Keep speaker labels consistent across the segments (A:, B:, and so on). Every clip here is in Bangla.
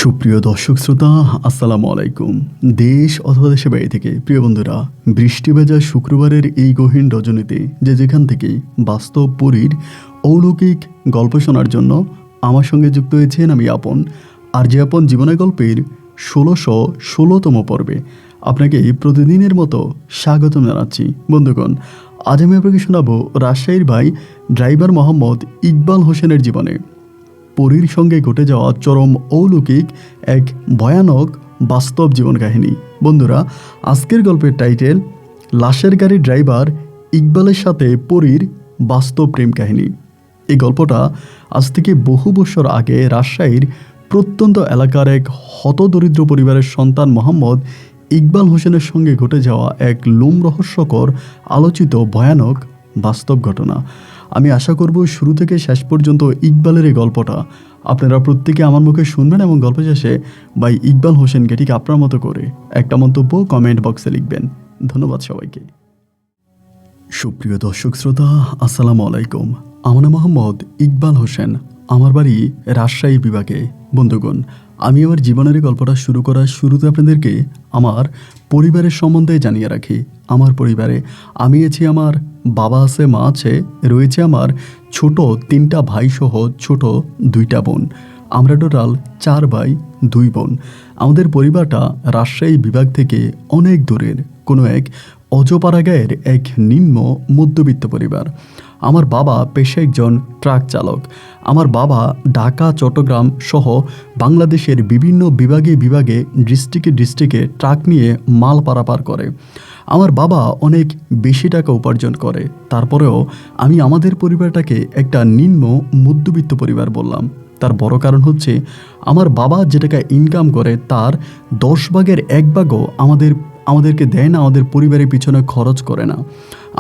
A: সুপ্রিয় দর্শক শ্রোতা, আসসালামু আলাইকুম। দেশ অথবা দেশের বাইরে থেকে প্রিয় বন্ধুরা, বৃষ্টি ভেজা শুক্রবারের এই গহীন রজনীতে যে যেখান থেকে বাস্তব পুরীর অলৌকিক গল্প শোনার জন্য আমার সঙ্গে যুক্ত হয়েছেন আমি আপন। আর যে আপন জীবনের গল্পের ১৬১৬তম পর্বে আপনাকে প্রতিদিনের মতো স্বাগতম জানাচ্ছি। বন্ধুগণ, আজ আমি আপনাকে শোনাবো রাজশাহীর ভাই ড্রাইভার মোহাম্মদ ইকবাল হোসেনের জীবনে পুরীর সঙ্গে ঘটে যাওয়া চরম অলৌকিক এক ভয়ানক বাস্তব জীবন কাহিনী। বন্ধুরা, আজকের গল্পের টাইটেল লাশের গাড়ি ড্রাইভার ইকবালের সাথে পুরীর বাস্তব প্রেম কাহিনী। এই গল্পটা আজ থেকে বহু বছর আগে রাজশাহীর প্রত্যন্ত এলাকার এক হতদরিদ্র পরিবারের সন্তান মোহাম্মদ ইকবাল হোসেনের সঙ্গে ঘটে যাওয়া এক লোমরহস্যকর আলোচিত ভয়ানক বাস্তব ঘটনা। আমি আশা করব শুরু থেকে শেষ পর্যন্ত ইকবালের এই গল্পটা আপনারা প্রত্যেকে আমার মুখে শুনবেন এবং গল্প শেষে ভাই ইকবাল হোসেনকে ঠিক আপনার মতো করে একটা মন্তব্য কমেন্ট বক্সে লিখবেন। ধন্যবাদ সবাইকে। সুপ্রিয় দর্শক শ্রোতা, আসসালামু আলাইকুম। আমার নাম মোহাম্মদ ইকবাল হোসেন। আমার বাড়ি রাজশাহী বিভাগে। বন্ধুগণ, আমি আমার জীবনের গল্পটা শুরু করার শুরুতে আপনাদেরকে আমার পরিবারের সম্বন্ধে জানিয়ে রাখি। আমার পরিবারে আমি আছি, আমার বাবা আছে, মা আছে, রয়েছে আমার ছোট 3টা ভাই সহ ছোট 2টা বোন। আমরা টোটাল 4 ভাই 2 বোন। আমাদের পরিবারটা রাজশাহী বিভাগ থেকে অনেক দূরের কোনো এক অজপাড়া গায়ের এক নিম্ন মধ্যবিত্ত পরিবার। আমার বাবা পেশায় একজন ট্রাক চালক। আমার বাবা ঢাকা, চট্টগ্রাম সহ বাংলাদেশের বিভিন্ন বিভাগে ডিস্ট্রিক্টে ট্রাক নিয়ে মাল পারাপার করে। আমার বাবা অনেক বেশি টাকা উপার্জন করে। তারপরেও আমি আমাদের পরিবারটাকে একটা নিম্ন মধ্যবিত্ত পরিবার বললাম। তার বড় কারণ হচ্ছে আমার বাবা যে টাকা ইনকাম করে তার 10 ভাগের 1 ভাগও আমাদেরকে দেয় না, আমাদের পরিবারের পিছনে খরচ করে না।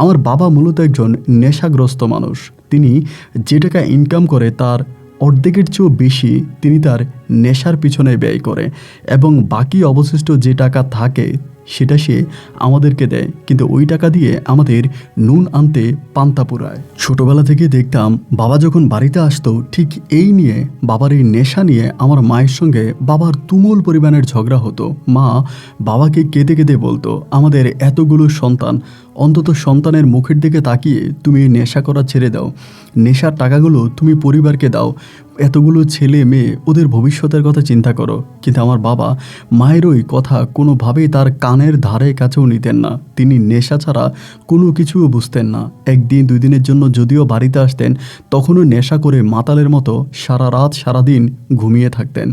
A: আমার বাবা মূলত একজন নেশাগ্রস্ত মানুষ। তিনি যে টাকা ইনকাম করে তার অর্ধেকের চেয়েও বেশি তিনি তার নেশার পিছনে ব্যয় করে এবং বাকি অবশিষ্ট যে টাকা থাকে সেটা সে আমাদেরকে দেয়, কিন্তু ওই টাকা দিয়ে আমাদের নুন আনতে পান্তা পুরায়। ছোটোবেলা থেকে দেখতাম বাবা যখন বাড়িতে আসতো ঠিক এই নিয়ে, বাবার এই নেশা নিয়ে আমার মায়ের সঙ্গে বাবার তুমুল পরিমাণের ঝগড়া হতো। মা বাবাকে কেঁদে কেঁদে বলতো, আমাদের এতগুলো সন্তান, অন্তত সন্তানের মুখের দিকে তাকিয়ে তুমি নেশা করা ছেড়ে দাও, নেশার টাকাগুলো তুমি পরিবারকে দাও, এতগুলো ছেলে মেয়ে ওদের ভবিষ্যতের কথা চিন্তা করো। কিন্তু আমার বাবা মায়ের ওই কথা কোনোভাবেই তার কানের ধারে কাছেও নিতেন না। তিনি নেশা ছাড়া কোনো কিছুও বুঝতেন না। 1 দিন 2 দিনের জন্য যদিও বাড়িতে আসতেন, তখনও নেশা করে মাতালের মতো সারা রাত সারাদিন ঘুমিয়ে থাকতেন।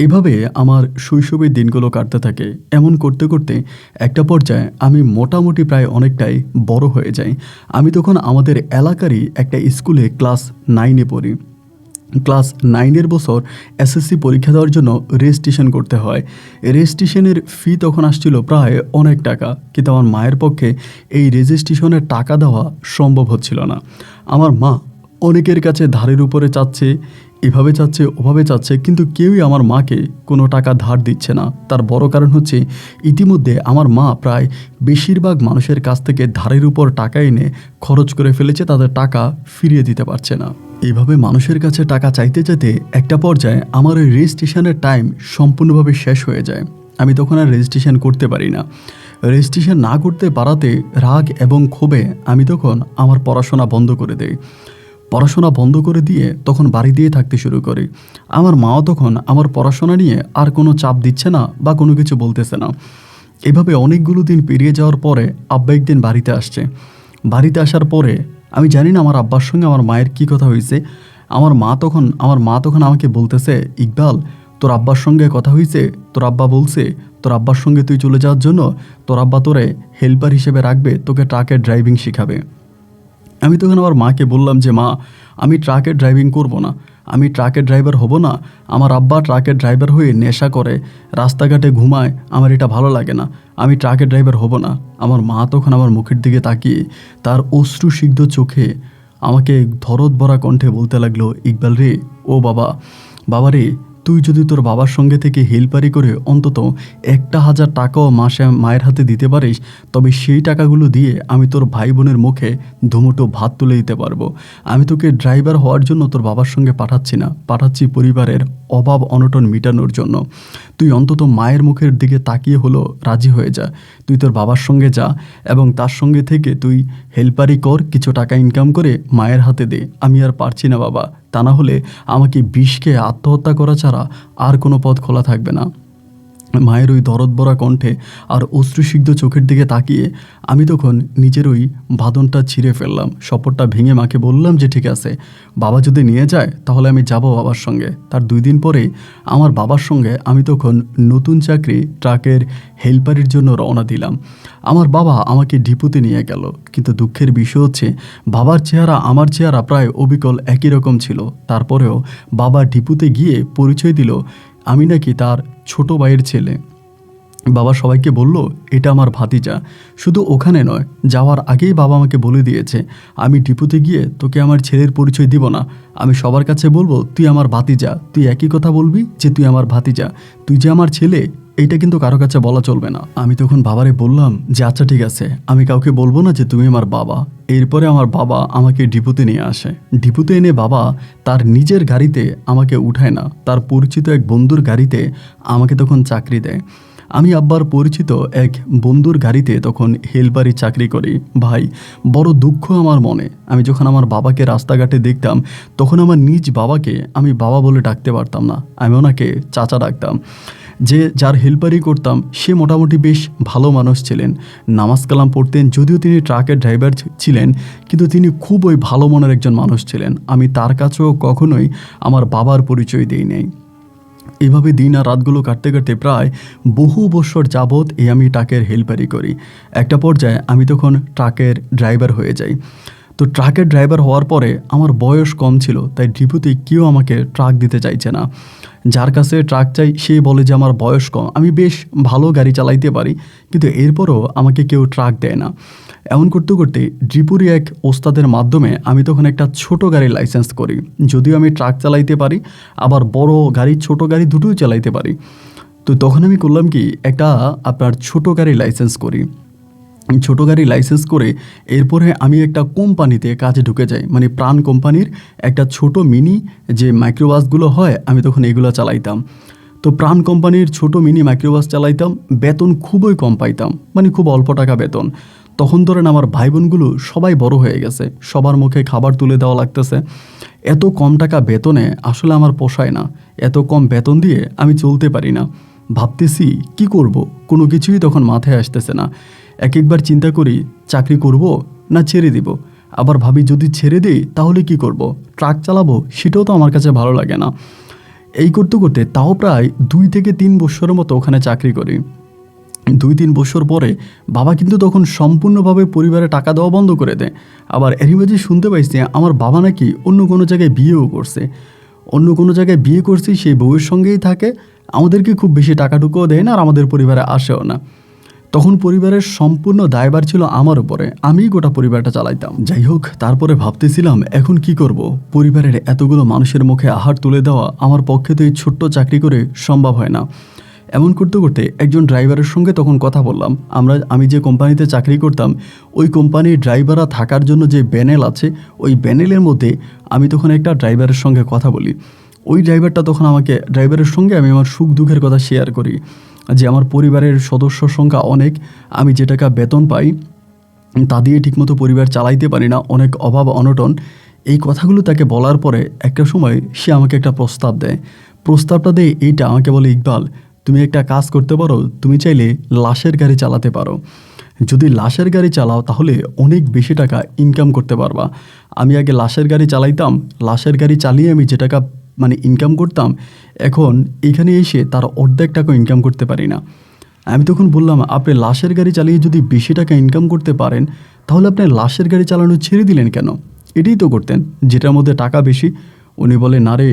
A: এভাবে আমার শৈশবের দিনগুলো কাটতে থাকে। এমন করতে করতে একটা পর্যায়ে আমি মোটামুটি প্রায় অনেকটাই বড় হয়ে যাই। আমি তখন আমাদের এলাকারই একটা স্কুলে ক্লাস 9-এ পড়ি। ক্লাস 9-এর বছর এসএসসি পরীক্ষা দেওয়ার জন্য রেজিস্ট্রেশন করতে হয়। রেজিস্ট্রেশনের ফি তখন আসছিল প্রায় অনেক টাকা, কিন্তু আমার মায়ের পক্ষে এই রেজিস্ট্রেশনের টাকা দেওয়া সম্ভব হচ্ছিল না। আমার মা অনেকের কাছে ধারের উপরে চাচ্ছে, এভাবে চাচ্ছে, ওভাবে চাচ্ছে, কিন্তু কেউই আমার মাকে কোনো টাকা ধার দিচ্ছে না। তার বড় কারণ হচ্ছে ইতিমধ্যে আমার মা প্রায় বেশিরভাগ মানুষের কাছ থেকে ধারের উপর টাকা এনে খরচ করে ফেলেছে, তাদের টাকা ফিরিয়ে দিতে পারছে না। এইভাবে মানুষের কাছে টাকা চাইতে চাইতে একটা পর্যায়ে আমার ওই রেজিস্ট্রেশনের টাইম সম্পূর্ণভাবে শেষ হয়ে যায়। আমি তখন আর রেজিস্ট্রেশন করতে পারি না। রেজিস্ট্রেশন না করতে পারাতে রাগ এবং ক্ষোভে আমি তখন আমার পড়াশোনা বন্ধ করে দেই। পড়াশোনা বন্ধ করে দিয়ে তখন বাড়ি দিয়ে থাকতে শুরু করি। আমার মাও তখন আমার পড়াশোনা নিয়ে আর কোনো চাপ দিচ্ছে না বা কোনো কিছু বলতেছে না। এভাবে অনেকগুলো দিন পেরিয়ে যাওয়ার পরে আব্বা একদিন বাড়িতে আসছে। বাড়িতে আসার পরে আমি জানি না আমার আব্বার সঙ্গে আমার মায়ের কী কথা হয়েছে। আমার মা তখন আমাকে বলতেছে, ইকবাল, তোর আব্বার সঙ্গে কথা হয়েছে, তোর আব্বা বলছে তোর আব্বার সঙ্গে তুই চলে যাওয়ার জন্য তোর আব্বা তোরে হেল্পার হিসেবে রাখবে, তোকে ট্রাকের ড্রাইভিং শেখাবে। আমি তখন আমার মাকে বললাম যে মা, আমি ট্রাকের ড্রাইভিং করব না, আমি ট্রাকের ড্রাইভার হব না। আমার আব্বা ট্রাকের ড্রাইভার হয়ে নেশা করে, রাস্তাঘাটে ঘুমায়, আমার এটা ভালো লাগে না, আমি ট্রাকের ড্রাইভার হব না। আমার মা তখন আমার মুখের দিকে তাকিয়ে তার অশ্রুসিক্ত চোখে আমাকে ধরদ ভরা কণ্ঠে বলতে লাগলো, ইকবাল রে, ও বাবা রে, তুই যদি তোর বাবার সঙ্গে থেকে হেলপারি করে অন্তত 1,000 টাকাও মাসে মায়ের হাতে দিতে পারিস, তবে সেই টাকাগুলো দিয়ে আমি তোর ভাই বোনের মুখে দুমুঠো ভাত তুলে দিতে পারবো। আমি তোকে ড্রাইভার হওয়ার জন্য তোর বাবার সঙ্গে পাঠাচ্ছি না, পাঠাচ্ছি পরিবারের অভাব অনটন মেটানোর জন্য। তুই অন্তত মায়ের মুখের দিকে তাকিয়ে হলো রাজি হয়ে যা। তুই তোর বাবার সঙ্গে যা এবং তার সঙ্গে থেকে তুই হেলপারি কর, কিছু টাকা ইনকাম করে মায়ের হাতে দে। আমি আর পারছি না বাবা, তা না হলে আমাকে বিষ খেয়ে আত্মহত্যা করা ছাড়া আর কোনো পথ খোলা থাকবে না। মায়ের ওই দরদ ভরা কণ্ঠে আর অশ্রুসিক্ত চোখের দিকে তাকিয়ে আমি তখন নিজের ওই বাঁধনটা ছিঁড়ে ফেললাম। শপথটা ভেঙে মাকে বললাম যে ঠিক আছে, বাবা যদি নিয়ে যায় তাহলে আমি যাব বাবার সঙ্গে। তার 2 দিন পরে আমার বাবার সঙ্গে আমি তখন নতুন চাকরি ট্রাকের হেল্পারের জন্য রওনা দিলাম। আমার বাবা আমাকে ডিপোতে নিয়ে গেল, কিন্তু দুঃখের বিষয় হচ্ছে বাবার চেহারা আমার চেহারা প্রায় অবিকল একই রকম ছিল। তারপরেও বাবা ডিপোতে গিয়ে পরিচয় দিল আমি নাকি তার ছোট ভাইয়ের ছেলে। বাবা সবাইকে বলল এটা আমার ভাতিজা। শুধু ওখানে নয়, যাওয়ার আগেই বাবা আমাকে বলে দিয়েছে আমি ডিপোতে গিয়ে তোকে আমার ছেলের পরিচয় দিব না, আমি সবার কাছে বলবো তুই আমার ভাতিজা। তুই একই কথা বলবি যে তুই আমার ভাতিজা, তুই যে আমার ছেলে এইটা কিন্তু কারো কাছে বলা চলবে না। আমি তখন বাবারে বললাম যে আচ্ছা ঠিক আছে, আমি কাউকে বলবো না যে তুমি আমার বাবা। এরপরে আমার বাবা আমাকে ডিপোতে নিয়ে আসে। ডিপোতে এনে বাবা তার নিজের গাড়িতে আমাকে উঠায় না, তার পরিচিত এক বন্ধুর গাড়িতে আমাকে তখন চাকরি দেয়। আমি আব্বার পরিচিত এক বন্ধুর গাড়িতে তখন হেলপারি চাকরি করি। ভাই, বড় দুঃখ আমার মনে। আমি যখন আমার বাবাকে রাস্তাঘাটে দেখতাম তখন আমার নিজ বাবাকে আমি বাবা বলে ডাকতে পারতাম না, আমি ওনাকে চাচা ডাকতাম। যে যার হেল্পারি করতাম সে মোটামুটি বেশ ভালো মানুষ ছিলেন, নামাজ কালাম পড়তেন, যদিও তিনি ট্রাকের ড্রাইভার ছিলেন, কিন্তু তিনি খুব ওই ভালো মনের একজন মানুষ ছিলেন। আমি তার কাছেও কখনোই আমার বাবার পরিচয় দিই নাই। এভাবে দিন আর রাতগুলো কাটতে কাটতে প্রায় বহু বছর যাবৎ আমি ট্রাকের হেল্পারি করি। একটা পর্যায়ে আমি তখন ট্রাকের ড্রাইভার হয়ে যাই। তো ট্রাকের ড্রাইভার হওয়ার পরে আমার বয়স কম ছিল, তাই ডিপোতে কেউ আমাকে ট্রাক দিতে চাইছে না। যার কাছে ট্রাক চাই সে বলে যে আমার বয়স কম, আমি বেশ ভালো গাড়ি চালাইতে পারি, কিন্তু এরপরও আমাকে কেউ ট্রাক দেয় না। এমন করতে করতে ডিপোরই এক ওস্তাদের মাধ্যমে আমি তখন একটা ছোট গাড়ির লাইসেন্স করি। যদিও আমি ট্রাক চালাইতে পারি, আবার বড় গাড়ি ছোট গাড়ি দুটোই চালাইতে পারি। তো তখন আমি করলাম কি, একটা আপনার ছোট গাড়ির লাইসেন্স করি। ছোটো গাড়ি লাইসেন্স করে এরপরে আমি একটা কোম্পানিতে কাজে ঢুকে যাই, মানে প্রাণ কোম্পানির একটা ছোট মিনি যে মাইক্রোবাসগুলো হয় আমি তখন এগুলো চালাইতাম। তো প্রাণ কোম্পানির ছোট মিনি মাইক্রোবাস চালাইতাম, বেতন খুবই কম পাইতাম, মানে খুব অল্প টাকা বেতন। তখন ধরেন আমার ভাই বোনগুলো সবাই বড় হয়ে গেছে, সবার মুখে খাবার তুলে দেওয়া লাগতেছে। এত কম টাকা বেতনে আসলে আমার পোষায় না, এত কম বেতন দিয়ে আমি চলতে পারি না। ভাবতেছি কি করব, কোনো কিছুই তখন মাথায় আসতেছে না। একবার চিন্তা করি চাকরি করব না ছেড়ে দিব, আবার ভাবি যদি ছেড়ে দিই তাহলে কি করব, ট্রাক চালাবো সেটাও তো আমার কাছে ভালো লাগে না। এই করতে করতে তাও প্রায় 2 থেকে 3 বছরের মতো ওখানে চাকরি করি। 2-3 বছর পরে বাবা কিন্তু তখন সম্পূর্ণভাবে পরিবারে টাকা দেওয়া বন্ধ করে দেয়। আবার এরই মাঝে শুনতে পাইছি আমার বাবা নাকি অন্য কোনো জায়গায় বিয়েও করছে, অন্য কোনো জায়গায় বিয়ে করছি, সেই বউয়ের সঙ্গেই থাকে, আমাদেরকে খুব বেশি টাকাটুকুও দেয় না আর আমাদের পরিবারে আসেও না। তখন পরিবারের সম্পূর্ণ দায়ভার ছিল আমার উপরে, আমিই গোটা পরিবারটা চালাইতাম। যাই হোক, তারপরে ভাবতেছিলাম এখন কি করব, পরিবারের এতগুলো মানুষের মুখে আহার তুলে দেওয়া আমার পক্ষে তো এই ছোট্ট চাকরি করে সম্ভব হয় না। এমন করতে করতে একজন ড্রাইভারের সঙ্গে তখন কথা বললাম। আমি যে কোম্পানিতে চাকরি করতাম ওই কোম্পানির ড্রাইভাররা থাকার জন্য যে ব্যানেল আছে, ওই ব্যানেলের মধ্যে আমি তখন একটা ড্রাইভারের সঙ্গে কথা বলি। ওই ড্রাইভারটা তখন ড্রাইভারের সঙ্গে আমি আমার সুখ দুঃখের কথা শেয়ার করি, যে আমার পরিবারের সদস্য সংখ্যা অনেক, আমি যে টাকা বেতন পাই তা দিয়ে ঠিকমতো পরিবার চালাইতে পারি না, অনেক অভাব অনটন। এই কথাগুলো তাকে বলার পরে একটা সময় সে আমাকে একটা প্রস্তাব দেয়। প্রস্তাবটা দিয়ে এইটা আমাকে বলে, ইকবাল তুমি একটা কাজ করতে পারো, তুমি চাইলে লাশের গাড়ি চালাতে পারো। যদি লাশের গাড়ি চালাও তাহলে অনেক বেশি টাকা ইনকাম করতে পারবা। আমি আগে লাশের গাড়ি চালাইতাম, লাশের গাড়ি চালিয়ে আমি যে টাকা ইনকাম করতাম, এখন এখানে এসে তার অর্ধেক টাকা ইনকাম করতে পারি না। আমি তখন বললাম, আপনি লাশের গাড়ি চালিয়ে যদি বেশি টাকা ইনকাম করতে পারেন তাহলে আপনি লাশের গাড়ি চালানো ছেড়ে দিলেন কেন? এটাই তো করতেন যেটার মধ্যে টাকা বেশি। উনি বলে, না রে,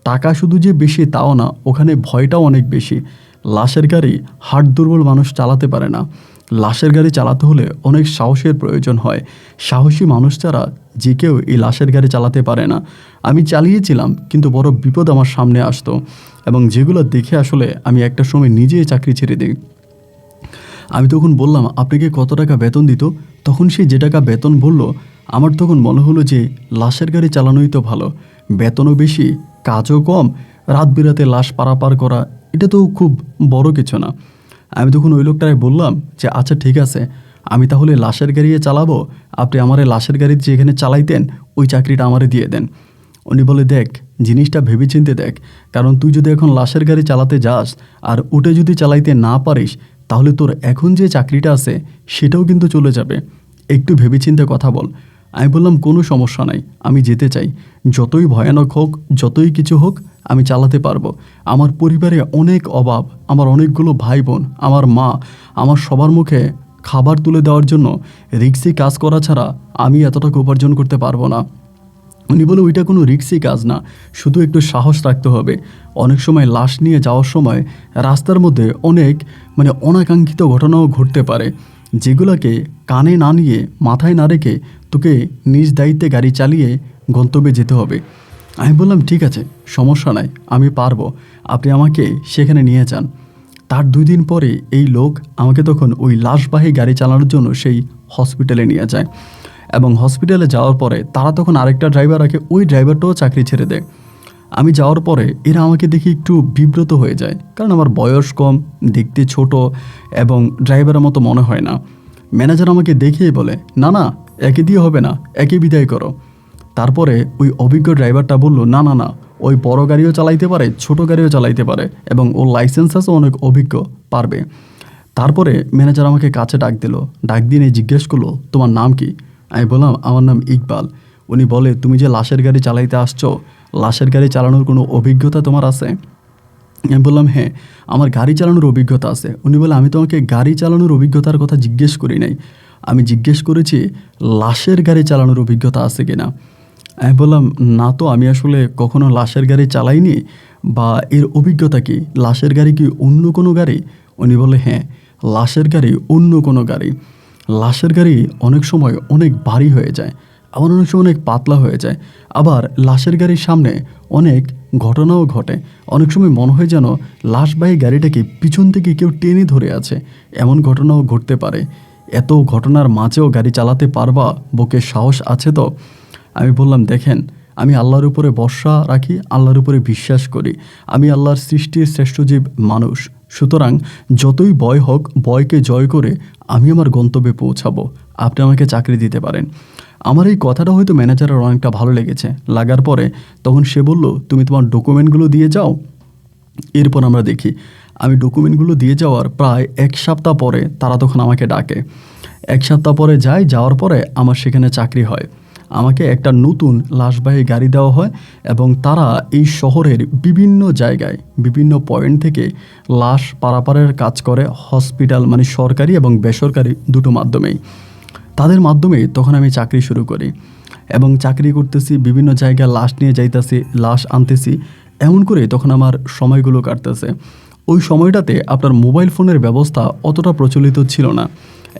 A: টাকা শুধু যে বেশি তাও না, ওখানে ভয়টাও অনেক বেশি। লাশের গাড়ি হাড় দুর্বল মানুষ চালাতে পারে না। লাশের গাড়ি চালাতে হলে অনেক সাহসের প্রয়োজন হয়, সাহসী মানুষ ছাড়া যে কেউ এই লাশের গাড়ি চালাতে পারে না। আমি চালিয়েছিলাম, কিন্তু বড় বিপদ আমার সামনে আসতো। এবং যেগুলো দেখে আসলে আমি একটা সময় নিজেই চাকরি ছেড়ে দিই। আমি তখন বললাম, আপনাকে কত টাকা বেতন দিত? তখন সে যে টাকা বেতন বলল, আমার তখন মনে হলো যে লাশের গাড়ি চালানোই তো ভালো, বেতনও বেশি, কাজও কম, রাত বিরাতে লাশ পারাপার করা, এটা তো খুব বড় কিছু না। আমি তখন ওই লোকটাকে বললাম যে আচ্ছা ঠিক আছে, আমি তাহলে লাশের গাড়ি চালাবো, আপনি আমারে লাশের গাড়ি যেখানে চালাইতেন ওই চাকরিটা আমারে দিয়ে দেন। উনি বলে, দেখ জিনিসটা ভেবেচিন্তে দেখ, কারণ তুই যদি এখন লাশের গাড়ি চালাতে যাস আর ওটা যদি চালাইতে না পারিস, তাহলে তোর এখন যে চাকরিটা আছে সেটাও কিন্তু চলে যাবে, একটু ভেবেচিন্তে কথা বল। আমি বললাম কোনো সমস্যা নাই, আমি যেতে চাই, যতই ভয়ানক হোক, যতই কিছু হোক, আমি চালাতে পারবো। আমার পরিবারে অনেক অভাব, আমার অনেকগুলো ভাই বোন, আমার মা, আমার সবার মুখে খাবার তুলে দেওয়ার জন্য রিক্সি কাজ করা ছাড়া আমি এত টাকা উপার্জন করতে পারবো না। উনি বলে, ওইটা কোনো রিক্সি কাজ না, শুধু একটু সাহস রাখতে হবে। অনেক সময় লাশ নিয়ে যাওয়ার সময় রাস্তার মধ্যে অনেক অনাকাঙ্ক্ষিত ঘটনাও ঘটতে পারে, যেগুলোকে কানে না নিয়ে, মাথায় না রেখে তোকে নিজ দায়িত্বে গাড়ি চালিয়ে গন্তব্যে যেতে হবে। আমি বললাম ঠিক আছে, সমস্যা নাই, আমি পারবো, আপনি আমাকে সেখানে নিয়ে যান। তার 2 দিন পরে এই লোক আমাকে তখন ওই লাশবাহী গাড়ি চালানোর জন্য সেই হসপিটালে নিয়ে যায়, এবং হসপিটালে যাওয়ার পরে তারা তখন আরেকটা ড্রাইভার রাখে, ওই ড্রাইভারটাও চাকরি ছেড়ে দেয়। আমি যাওয়ার পরে এরা আমাকে দেখে একটু বিব্রত হয়ে যায়, কারণ আমার বয়স কম, দেখতে ছোট এবং ড্রাইভারের মতো মনে হয় না। ম্যানেজার আমাকে দেখেই বলে, না না, একে দিয়ে হবে না, একে বিদায় করো। তারপরে ওই অভিজ্ঞ ড্রাইভারটা বলল, না না না, ওই বড় গাড়িও চালাইতে পারে, ছোট গাড়িও চালাইতে পারে, এবং ওর লাইসেন্স আছে, অনেক অভিজ্ঞ, পারবে। তারপরে ম্যানেজার আমাকে কাছে ডাক দিল, ডাক দিয়ে জিজ্ঞেস করলো, তোমার নাম কি? আমি বললাম, আমার নাম ইকবাল। উনি বলে, তুমি যে লাশের গাড়ি চালাইতে আসছো, লাশের গাড়ি চালানোর কোনো অভিজ্ঞতা তোমার আছে? আমি বললাম, হ্যাঁ, আমার গাড়ি চালানোর অভিজ্ঞতা আছে। উনি বলে, আমি তোমাকে গাড়ি চালানোর অভিজ্ঞতার কথা জিজ্ঞেস করি নাই, আমি জিজ্ঞেস করেছি লাশের গাড়ি চালানোর অভিজ্ঞতা আছে কিনা। আমি বললাম, না তো, আমি আসলে কখনো লাশের গাড়ি চালাইনি, বা এর অভিজ্ঞতা কি? লাশের গাড়ি কি অন্য কোনো গাড়ি? উনি বলে, হ্যাঁ, লাশের গাড়ি অন্য কোনো গাড়ি। লাশের গাড়ি অনেক সময় অনেক ভারী হয়ে যায়, আবার অনেক সময় অনেক পাতলা হয়ে যায়। আবার লাশের গাড়ির সামনে অনেক ঘটনাও ঘটে, অনেক সময় মনে হয় যেন লাশবাহী গাড়িটাকে পিছন থেকে কেউ টেনে ধরে আছে, এমন ঘটনাও ঘটতে পারে। এত ঘটনার মাঝেও গাড়ি চালাতে পারবা? বুকে সাহস আছে তো? আমি বললাম, দেখেন, আমি আল্লাহর উপরে ভরসা রাখি, আল্লাহর উপরে বিশ্বাস করি, আমি আল্লাহর সৃষ্টির শ্রেষ্ঠ জীব মানুষ, সুতরাং যতই ভয় হোক, ভয়কে জয় করে আমি আমার গন্তব্যে পৌঁছাবো, আপনি আমাকে চাকরি দিতে পারেন। আমার এই কথাটা হয়তো ম্যানেজারের অনেকটা ভালো লেগেছে। লাগার পরে তখন সে বলল, তুমি তোমার ডকুমেন্টগুলো দিয়ে যাও। এরপর আমরা দেখি, আমি ডকুমেন্টগুলো দিয়ে যাওয়ার প্রায় 1 সপ্তাহ পরে তারা তখন আমাকে ডাকে। 1 সপ্তাহ পরে যাওয়ার পরে আমার সেখানে চাকরি হয়। আমাকে একটা নতুন লাশবাহী গাড়ি দেওয়া হয়, এবং তারা এই শহরের বিভিন্ন জায়গায়, বিভিন্ন পয়েন্ট থেকে লাশ পারাপারের কাজ করে, হসপিটাল সরকারি এবং বেসরকারি দুটো মাধ্যমেই। তাদের মাধ্যমে তখন আমি চাকরি শুরু করি, এবং চাকরি করতেছি, বিভিন্ন জায়গায় লাশ নিয়ে যাইতেছি, লাশ আনতেছি, এমন করে তখন আমার সময়গুলো কাটতেছে। ওই সময়টাতে আপনার মোবাইল ফোনের ব্যবস্থা অতটা প্রচলিত ছিল না।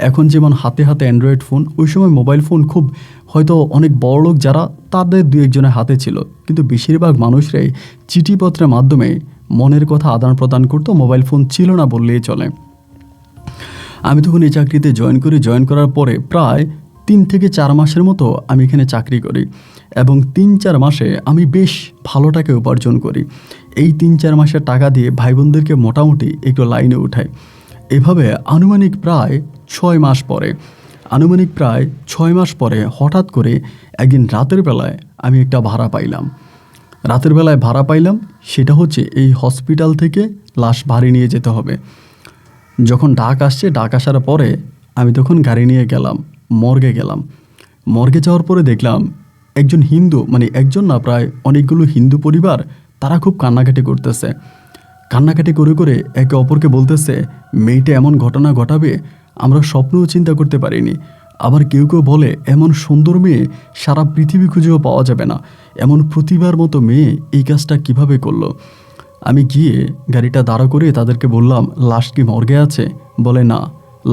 A: এখন যেমন হাতে হাতে অ্যান্ড্রয়েড ফোন, ওই সময় মোবাইল ফোন খুব, হয়তো অনেক বড়লোক যারা, তাদের 2-1 জনের হাতে ছিল, কিন্তু বেশিরভাগ মানুষরাই চিঠিপত্রের মাধ্যমে মনের কথা আদান প্রদান করতো, মোবাইল ফোন ছিল না বললেই চলে। আমি তখন এই চাকরিতে জয়েন করার পরে প্রায় 3 থেকে 4 মাসের মতো আমি এখানে চাকরি করি, এবং 3-4 মাসে আমি বেশ ভালো টাকা উপার্জন করি। এই 3-4 মাসের টাকা দিয়ে ভাই বোনদেরকে মোটামুটি একটু লাইনে উঠাই। এভাবে আনুমানিক প্রায় 6 মাস পরে হঠাৎ করে একদিন রাতের বেলায় আমি একটা ভাড়া পাইলাম। সেটা হচ্ছে এই হসপিটাল থেকে লাশ ভারী নিয়ে যেতে হবে। যখন ডাক আসার পরে আমি তখন গাড়ি নিয়ে গেলাম, মর্গে যাওয়ার পরে দেখলাম একজন হিন্দু, একজন না, প্রায় অনেকগুলো হিন্দু পরিবার, তারা খুব কান্নাকাটি করতেছে। কান্নাকাটি করে করে একে অপরকে বলতেছে, মেয়েটা এমন ঘটনা ঘটাবে আমরা স্বপ্নেও চিন্তা করতে পারিনি। আবার কেউ কেউ বলে, এমন সুন্দর মেয়ে সারা পৃথিবী খুঁজেও পাওয়া যাবে না, এমন প্রতিভার মতো মেয়ে এই কাজটা কিভাবে করলো। আমি গিয়ে গাড়িটা দাঁড়া করে তাদেরকে বললাম, লাশ কি মর্গে আছে? বলে, না,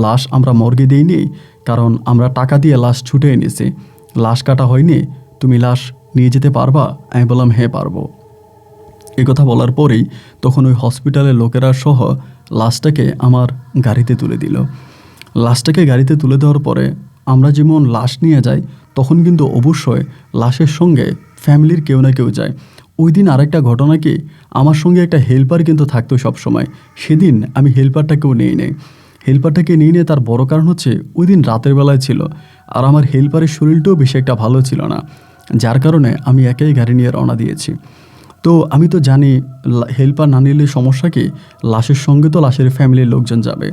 A: লাশ আমরা মর্গে দিইনি, কারণ আমরা টাকা দিয়ে লাশ ছুটে এনেছি, লাশ কাটা হয়নি, তুমি লাশ নিয়ে যেতে পারবা? আমি বললাম, হ্যাঁ পারবো। কথা বলার পরেই তখন ওই হসপিটালের লোকেরা সহ লাশটাকে আমার গাড়িতে তুলে দিল। লাশটাকে গাড়িতে তুলে দেওয়ার পরে আমরা যেমন লাশ নিয়ে যাই, তখন কিন্তু অবশ্যই লাশের সঙ্গে ফ্যামিলির কেউ না কেউ যায়। ওই দিন আরেকটা ঘটনা কি, আমার সঙ্গে একটা হেল্পার কিন্তু থাকতো সবসময়। সেদিন আমি হেল্পারটাকেও নিয়ে নেই। হেল্পারটাকে নিয়ে নিয়ে তার বড় কারণ হচ্ছে ওই দিন রাতের বেলায় ছিল, আর আমার হেল্পারের শরীরটাও বেশি একটা ভালো ছিল না, যার কারণে আমি একাই গাড়ি নিয়ে রওনা দিয়েছি। তো আমি তো জানি হেল্পার না নিলে সমস্যা কি, লাশের সঙ্গে তো লাশের ফ্যামিলির লোকজন যাবে।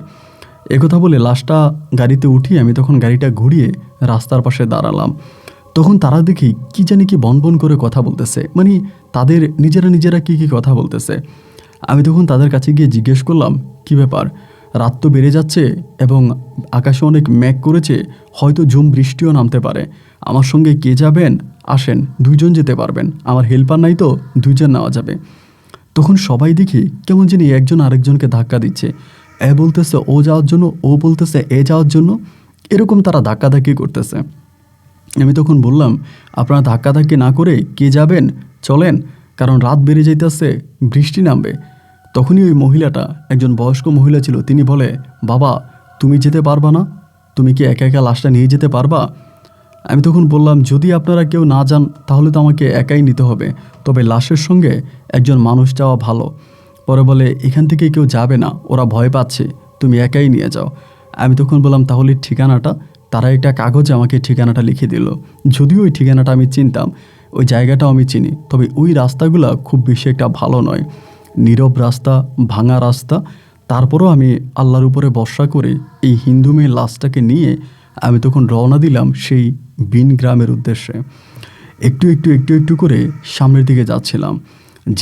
A: একথা বলে লাশটা গাড়িতে উঠিয়ে আমি তখন গাড়িটা ঘুরিয়ে রাস্তার পাশে দাঁড়ালাম। তখন তারা দেখি কি জানি কি বনবন করে কথা বলতেছে, মানে তাদের নিজেরা কি কথা বলতেছে। আমি তখন তাদের কাছে গিয়ে জিজ্ঞেস করলাম, কি ব্যাপার, রাত তো বেড়ে যাচ্ছে এবং আকাশে অনেক মেঘ করেছে, হয়তো ঝুম বৃষ্টিও নামতে পারে। আমার সঙ্গে কে যাবেন, আসেন, 2 জন যেতে পারবেন, আমার হেল্পার নাই তো 2 জন নেওয়া যাবে। তখন সবাই দেখি কেমন জানি একজন আরেকজনকে ধাক্কা দিচ্ছে, এ বলতেছে ও যাওয়ার জন্য, ও বলতেছে এ যাওয়ার জন্য, এরকম তারা ধাক্কাধাক্কি করতেছে। আমি তখন বললাম, আপনারা ধাক্কাধাক্কি না করে কে যাবেন, চলেন, কারণ রাত বেড়ে যাইতেছে, বৃষ্টি নামবে। তখনই ওই মহিলাটা, একজন বয়স্ক মহিলা ছিল, তিনি বলে, বাবা তুমি যেতে পারবা না, তুমি কি একা একা লাশটা নিয়ে যেতে পারবা? আমি তখন বললাম, যদি আপনারা কেউ না যান তাহলে তো আমাকে একাই নিতে হবে, তবে লাশের সঙ্গে একজন মানুষ যাওয়া ভালো। পরে বলে, এখান থেকে কেউ যাবে না, ওরা ভয় পাচ্ছে, তুমি একাই নিয়ে যাও। আমি তখন বললাম, তাহলে ঠিকানাটা? তারা একটা কাগজে আমাকে ঠিকানাটা লিখে দিল। যদিও ওই ঠিকানাটা আমি চিনতাম, ওই জায়গাটাও আমি চিনি, তবে ওই রাস্তাগুলো খুব বেশি একটা ভালো নয়, নীরব রাস্তা, ভাঙা রাস্তা। তারপরও আমি আল্লাহর উপরে ভরসা করে এই হিন্দু মেয়ের লাশটাকে নিয়ে আমি তখন রওনা দিলাম সেই বিন গ্রামের উদ্দেশ্যে। একটু করে সামনের দিকে যাচ্ছিলাম।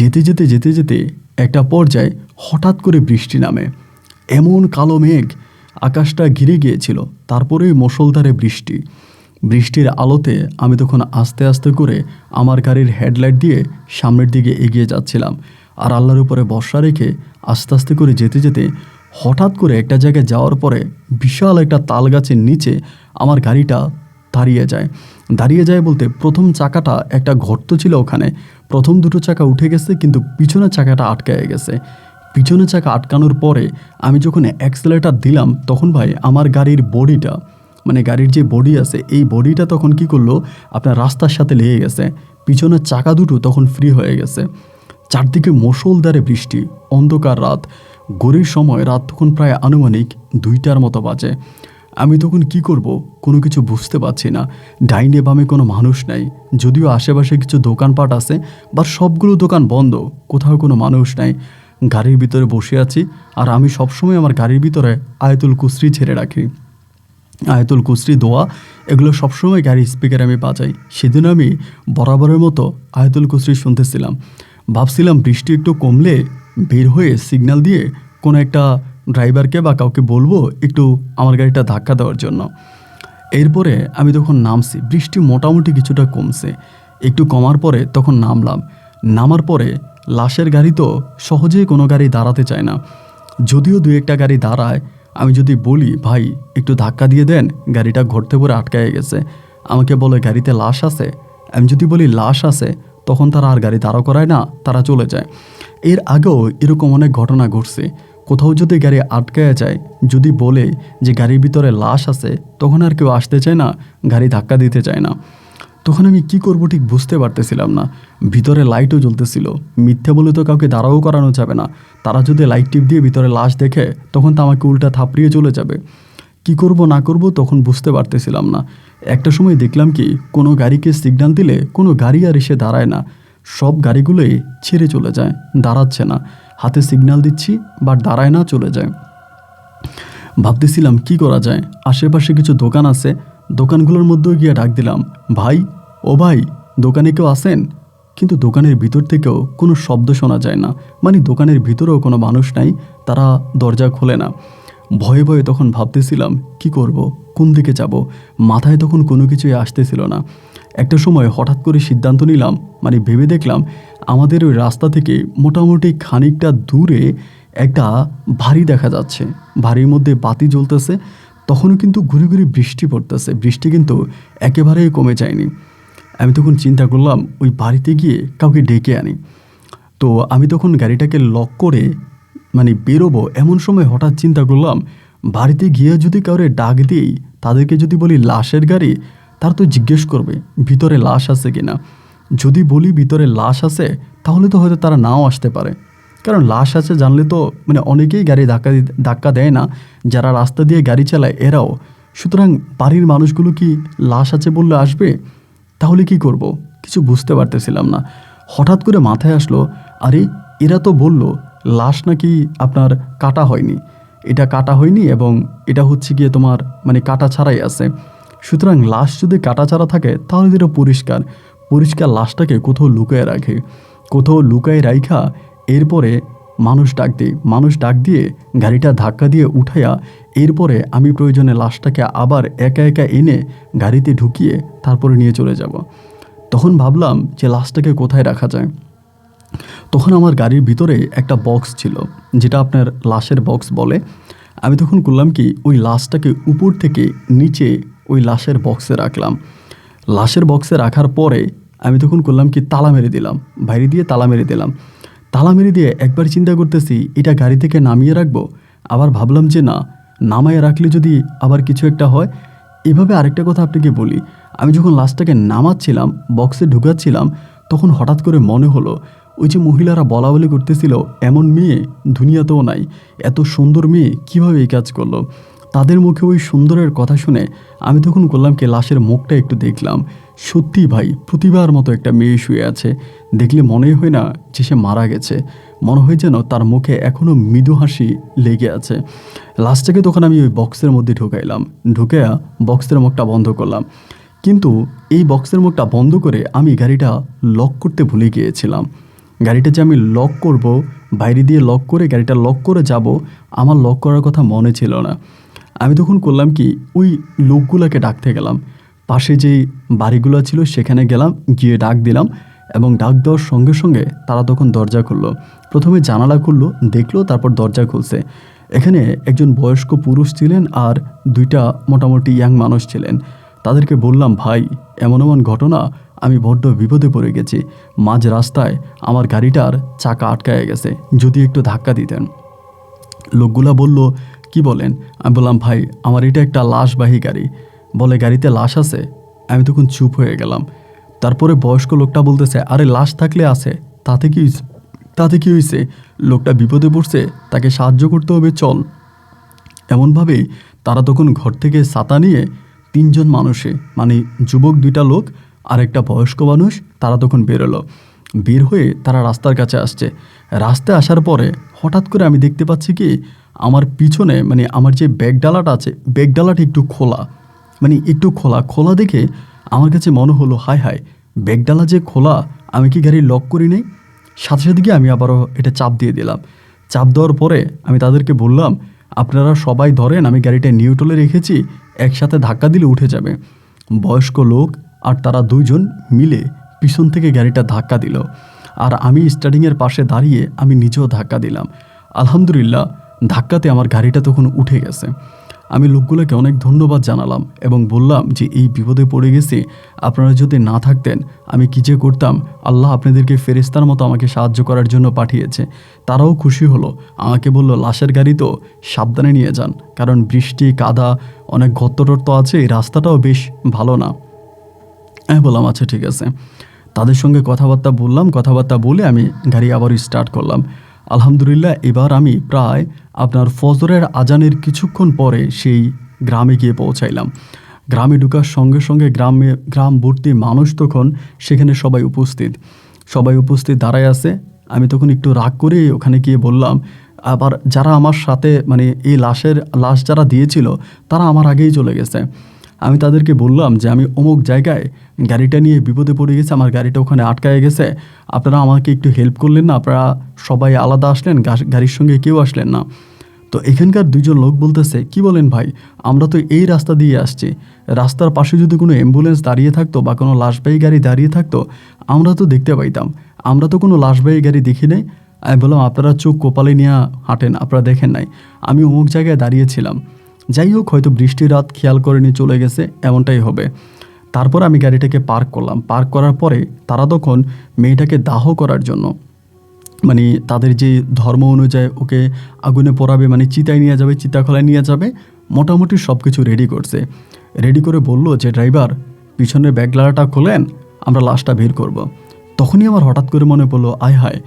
A: যেতে একটা পর্যায়ে হঠাৎ করে বৃষ্টি নামে। এমন কালো মেঘ আকাশটা ঘিরে গিয়েছিল, তারপরেই মুষলধারে বৃষ্টির আলোতে আমি তখন আস্তে আস্তে করে আমার গাড়ির হেডলাইট দিয়ে সামনের দিকে এগিয়ে যাচ্ছিলাম। আর আল্লাহর উপরে ভরসা রেখে আস্তে আস্তে করে যেতে হঠাৎ করে একটা জায়গায় যাওয়ার পরে বিশাল একটা তাল গাছের নিচে আমার গাড়িটা দাঁড়িয়ে যায় বলতে, প্রথম চাকাটা একটা গর্ত ছিল, ওখানে প্রথম 2টো চাকা উঠে গেছে, কিন্তু পিছনের চাকাটা আটকায় গেছে। পিছনের চাকা আটকানোর পরে আমি যখন অ্যাক্সেলেটার দিলাম, তখন ভাই আমার গাড়ির বডিটা, মানে গাড়ির যে বডি আছে, এই বডিটা তখন কি করলো, আপনার রাস্তার সাথে লেগে গেছে। পিছনের চাকা দুটো তখন ফ্রি হয়ে গেছে। চারদিকে মুষলধারে বৃষ্টি, অন্ধকার রাত, ঘড়ির সময় রাত তখন প্রায় আনুমানিক 2টার মতো বাজে। আমি তখন কি করব কোনো কিছু বুঝতে পারছি না। ডাইনে বামে কোনো মানুষ নাই, যদিও আশেপাশে কিছু দোকানপাট আছে, বা সবগুলো দোকান বন্ধ, কোথাও কোনো মানুষ নাই। গাড়ির ভিতরে বসে আছি, আর আমি সবসময় আমার গাড়ির ভিতরে আয়াতুল কুসরি ছেড়ে রাখি। আয়াতুল কুসরি, দোয়া, এগুলো সবসময় গাড়ির স্পিকারে আমি বাজাই। সেদিন আমি বরাবরের মতো আয়াতুল কুসরি শুনতেছিলাম। ভাবছিলাম বৃষ্টি একটু কমলে বের হয়ে সিগন্যাল দিয়ে কোনো একটা ড্রাইভারকে বা কাউকে বলবো একটু আমার গাড়িটা ধাক্কা দেওয়ার জন্য। এরপরে আমি তখন নামছি, বৃষ্টি মোটামুটি কিছুটা কমছে। একটু কমার পরে তখন নামার পরে লাশের গাড়ি তো সহজেই কোনো গাড়ি দাঁড়াতে চায় না। যদিও 2-1টা গাড়ি দাঁড়ায়, আমি যদি বলি ভাই একটু ধাক্কা দিয়ে দেন, গাড়িটা ঘুরতে পরে আটকায় গেছে, আমাকে বলে গাড়িতে লাশ আছে। আমি যদি বলি লাশ আছে, তখন তারা আর গাড়ি দাঁড়া করায় না, তারা চলে যায়। এর আগেও এরকম অনেক ঘটনা ঘটছে। কোথাও যদি গাড়ি আটকায় যায়, যদি বলে যে গাড়ির ভিতরে লাশ আছে, তখন আর কেউ আসতে চায় না, গাড়ি ধাক্কা দিতে চায় না। তখন আমি কি করব ঠিক বুঝতে পারতেছিলাম না। ভিতরে লাইটও জ্বলতেছিল, মিথ্যে বলে তো কাউকে দাঁড়াও করানো যাবে না। তারা যদি লাইট টিপ দিয়ে ভিতরে লাশ দেখে, তখন তো আমাকে উল্টা থাপড়িয়ে চলে যাবে। কি করব না করব তখন বুঝতে পারতেছিলাম না। একটা সময় দেখলাম কি, কোনো গাড়িকে সিগন্যাল দিলে কোনো গাড়ি আর এসে দাঁড়ায় না, সব গাড়িগুলোই ছেড়ে চলে যায়, দাঁড়াচ্ছে না। হাতে সিগন্যাল দিচ্ছি বাট দাঁড়ায় না, চলে যায়। ভাবতেছিলাম কি করা যায়। আশেপাশে কিছু দোকান আছে, দোকানগুলোর মধ্যেও গিয়ে ডাক দিলাম, ভাই, ও ভাই, দোকানে কেউ আসেন? কিন্তু দোকানের ভিতর থেকেও কোনো শব্দ শোনা যায় না, মানে দোকানের ভিতরেও কোনো মানুষ নাই, তারা দরজা খোলে না। ভয়ে তখন ভাবতেছিলাম কি করব, কোন দিকে যাব, মাথায় তখন কোনো কিছুই আসতেছিল না। একটা সময় হঠাৎ করে সিদ্ধান্ত নিলাম, মানে ভেবে দেখলাম আমাদের ওই রাস্তা থেকে মোটামুটি খানিকটা দূরে একটা ভারী দেখা যাচ্ছে, ভারীর মধ্যে বাতি জ্বলতেছে। তখনও কিন্তু ঘুরি বৃষ্টি পড়তেছে, বৃষ্টি কিন্তু একেবারেই কমে যায়নি। আমি তখন চিন্তা করলাম ওই বাড়িতে গিয়ে কাউকে ডেকে আনি। তো আমি তখন গাড়িটাকে লক করে মানে বেরোবো, এমন সময় হঠাৎ চিন্তা করলাম বাড়িতে গিয়ে যদি কাউরে ডাক দিই, তাদেরকে যদি বলি লাশের গাড়ি, তারা তো জিজ্ঞেস করবে ভিতরে লাশ আছে কিনা। যদি বলি ভিতরে লাশ আছে, তাহলে তো হয়তো তারা নাও আসতে পারে, কারণ লাশ আছে জানলে তো মানে অনেকেই গাড়ি ধাক্কা দেয় না, যারা রাস্তা দিয়ে গাড়ি চালায় এরাও। সুতরাং বাড়ির মানুষগুলো কি লাশ আছে বললে আসবে? তাহলে কি করব? কিছু বুঝতে পারতেছিলাম না। হঠাৎ করে মাথায় আসলো, আরে এরা তো বলল লাশ নাকি আপনার কাটা হয়নি, এটা কাটা হয়নি এবং এটা হচ্ছে গিয়ে তোমার মানে কাটা ছাড়াই আছে। সুতরাং লাশ যদি কাটা ছাড়া থাকে তাহলে এটা পরিষ্কার পরিষ্কার লাশটাকে কোথাও লুকায় রাখে, কোথাও লুকায় রাইখা এরপরে মানুষ ডাক দিয়ে গাড়িটা ধাক্কা দিয়ে উঠাইয়া এরপরে আমি প্রয়োজনে লাশটাকে আবার একা একা এনে গাড়িতে ঢুকিয়ে তারপরে নিয়ে চলে যাব। তখন ভাবলাম যে লাশটাকে কোথায় রাখা যায়। তখন আমার গাড়ির ভিতরে একটা বক্স ছিল, যেটা আপনার লাশের বক্স বলে। আমি তখন করলাম কি, ওই লাশটাকে উপর থেকে নিচে ওই লাশের বক্সে রাখলাম। লাশের বক্সে রাখার পরে আমি তখন করলাম কি, তালা মেরে দিলাম, বাইরে দিয়ে তালা মেরে দিলাম। তালা মেরে দিয়ে একবার চিন্তা করতেছি এটা গাড়ি থেকে নামিয়ে রাখবো, আবার ভাবলাম যে না, নামায় রাখলে যদি আবার কিছু একটা হয়। এভাবে আরেকটা কথা আপনাকে বলি, আমি যখন লাশটাকে নামাচ্ছিলাম বক্সে ঢুকাচ্ছিলাম, তখন হঠাৎ করে মনে হলো ওই যে মহিলারা বলা বলি করতেছিল এমন মেয়ে দুনিয়াতেও নাই, এত সুন্দর মেয়ে কীভাবে এই কাজ করলো। তাদের মুখে ওই সুন্দরের কথা শুনে আমি তখন করলাম কি, লাশের মুখটা একটু দেখলাম। সত্যি ভাই, প্রতিবার মতো একটা মেয়ে শুয়ে আছে, দেখলে মনেই হয় না যে সে মারা গেছে, মনে হয় যেন তার মুখে এখনও মৃদু হাসি লেগে আছে। লাশটাকে তখন আমি ওই বক্সের মধ্যে ঢুকাইলাম, ঢুকাইয়া বক্সের মুখটা বন্ধ করলাম। কিন্তু এই বক্সের মুখটা বন্ধ করে আমি গাড়িটা লক করতে ভুলে গিয়েছিলাম। গাড়িটা যে আমি লক করব, বাইরে দিয়ে লক করে গাড়িটা লক করে যাব, আমার লক করার কথা মনে ছিল না। আমি তখন করলাম কি, ওই লোকগুলোকে ডাকতে গেলাম, পাশে যেই বাড়িগুলো ছিল সেখানে গেলাম, গিয়ে ডাক দিলাম এবং ডাক দেওয়ার সঙ্গে সঙ্গে তারা তখন দরজা খুললো। প্রথমে জানালা খুললো, দেখলো, তারপর দরজা খুলছে। এখানে একজন বয়স্ক পুরুষ ছিলেন আর দুইটা মোটামুটি ইয়াং মানুষ ছিলেন। তাদেরকে বললাম, ভাই এমন এমন ঘটনা, আমি বড্ড বিপদে পড়ে গেছি, মাঝ রাস্তায় আমার গাড়িটার চাকা আটকায় গেছে, যদি একটু ধাক্কা দিতেন। লোকগুলা বলল, কি বলেন? আমি বললাম, ভাই আমার এটা একটা লাশবাহী গাড়ি, বলে গাড়িতে লাশ আছে। আমি তখন চুপ হয়ে গেলাম। তারপরে বয়স্ক লোকটা বলতেছে, আরে লাশ থাকলে আছে, তাতে কি হয়েছে? লোকটা বিপদে পড়ছে, তাকে সাহায্য করতে হবে, চল। এমনভাবেই তারা তখন ঘর থেকে ছাতা নিয়ে তিনজন মানুষে মানে যুবক দুইটা লোক আর একটা বয়স্ক মানুষ, তারা তখন বেরোলো। বের হয়ে তারা রাস্তার কাছে আসছে। রাস্তায় আসার পরে হঠাৎ করে আমি দেখতে পাচ্ছি কি, আমার পিছনে মানে আমার যে ব্যাগ ডালাটা আছে, ব্যাগ ডালাটা একটু খোলা, মানে একটু খোলা খোলা দেখে আমার কাছে মনে হলো, হায় হায়, ব্যাগ ডালা যে খোলা, আমি কি গাড়ি লক করি নেই? সাথে সাথে গিয়ে আমি আবারও এটা চাপ দিয়ে দিলাম। চাপ দেওয়ার পরে আমি তাদেরকে বললাম, আপনারা সবাই ধরেন, আমি গাড়িটা নিউট্রালে রেখেছি, একসাথে ধাক্কা দিলে উঠে যাবে। বয়স্ক লোক আর তারা দুইজন মিলে পিছন থেকে গাড়িটা ধাক্কা দিল, আর আমি স্টার্টিংয়ের পাশে দাঁড়িয়ে আমি নিজেও ধাক্কা দিলাম। আলহামদুলিল্লাহ, ধাক্কাতে আমার গাড়িটা তখন উঠে গেছে। আমি লোকগুলোকে অনেক ধন্যবাদ জানালাম এবং বললাম যে এই বিপদে পড়ে গেছি, আপনারা যদি না থাকতেন আমি কী যে করতাম। আল্লাহ আপনাদেরকে ফেরেশতার মতো আমাকে সাহায্য করার জন্য পাঠিয়েছে। তারাও খুশি হলো, আমাকে বলল, লাশের গাড়ি তো সাবধানে নিয়ে যান, কারণ বৃষ্টি কাদা অনেক গর্ত আছে, এই রাস্তাটাও বেশ ভালো না। আমি বললাম, আচ্ছা ঠিক আছে। তাদের সঙ্গে কথাবার্তা বললাম, কথাবার্তা বলে আমি গাড়ি আবার স্টার্ট করলাম। আলহামদুলিল্লাহ, এবার আমি প্রায় আপনার ফজরের আজানের কিছুক্ষণ পরে সেই গ্রামে গিয়ে পৌঁছাইলাম। গ্রামে ঢোকার সঙ্গে সঙ্গে গ্রাম ভর্তি মানুষ তখন সেখানে সবাই উপস্থিত দাঁড়ায় আছে। আমি তখন একটু রাগ করে ওখানে গিয়ে বললাম, আবার যারা আমার সাথে মানে এই লাশ যারা দিয়েছিল তারা আমার আগেই চলে গেছে। আমি তাদেরকে বললাম যে আমি অমুক জায়গায় গাড়িটা নিয়ে বিপদে পড়ে গেছে, আমার গাড়িটা ওখানে আটকায় গেছে, আপনারা আমাকে একটু হেল্প করলেন না? আপনারা সবাই আলাদা আসলেন, গাড়ির সঙ্গে কেউ আসলেন না। তো এখানকার দুইজন লোক বলতেছে, কি বলেন ভাই, আমরা তো এই রাস্তা দিয়ে আসছি, রাস্তার পাশে যদি কোনো অ্যাম্বুলেন্স দাঁড়িয়ে থাকতো বা কোনো লাশবাহী গাড়ি দাঁড়িয়ে থাকতো আমরা তো দেখতে পাইতাম, আমরা তো কোনো লাশবাহী গাড়ি দেখি নাই। আমি বললাম, আপনারা চোখ কপালে নিয়ে হাঁটেন, আপনারা দেখেন নাই, আমি অমুক জায়গায় দাঁড়িয়েছিলাম। যাই হোক, হয়তো বৃষ্টির রাত খেয়াল করে নিয়ে চলে গেছে, এমনটাই হবে। তারপর আমি গাড়িটাকে পার্ক করলাম। পার্ক করার পরে তারা তখন মেয়েটাকে দাহ করার জন্য মানে তাদের যে ধর্ম অনুযায়ী ওকে আগুনে পোড়াবে, মানে চিতায় নিয়ে যাবে, চিতাখলায় নিয়ে যাবে, মোটামুটি সব কিছু রেডি করছে। রেডি করে বলল যে ড্রাইভার পিছনের ব্যাগলাটা খোলেন, আমরা লাশটা বের করব। তখনই আমার হঠাৎ করে মনে পড়লো, আয় হায়,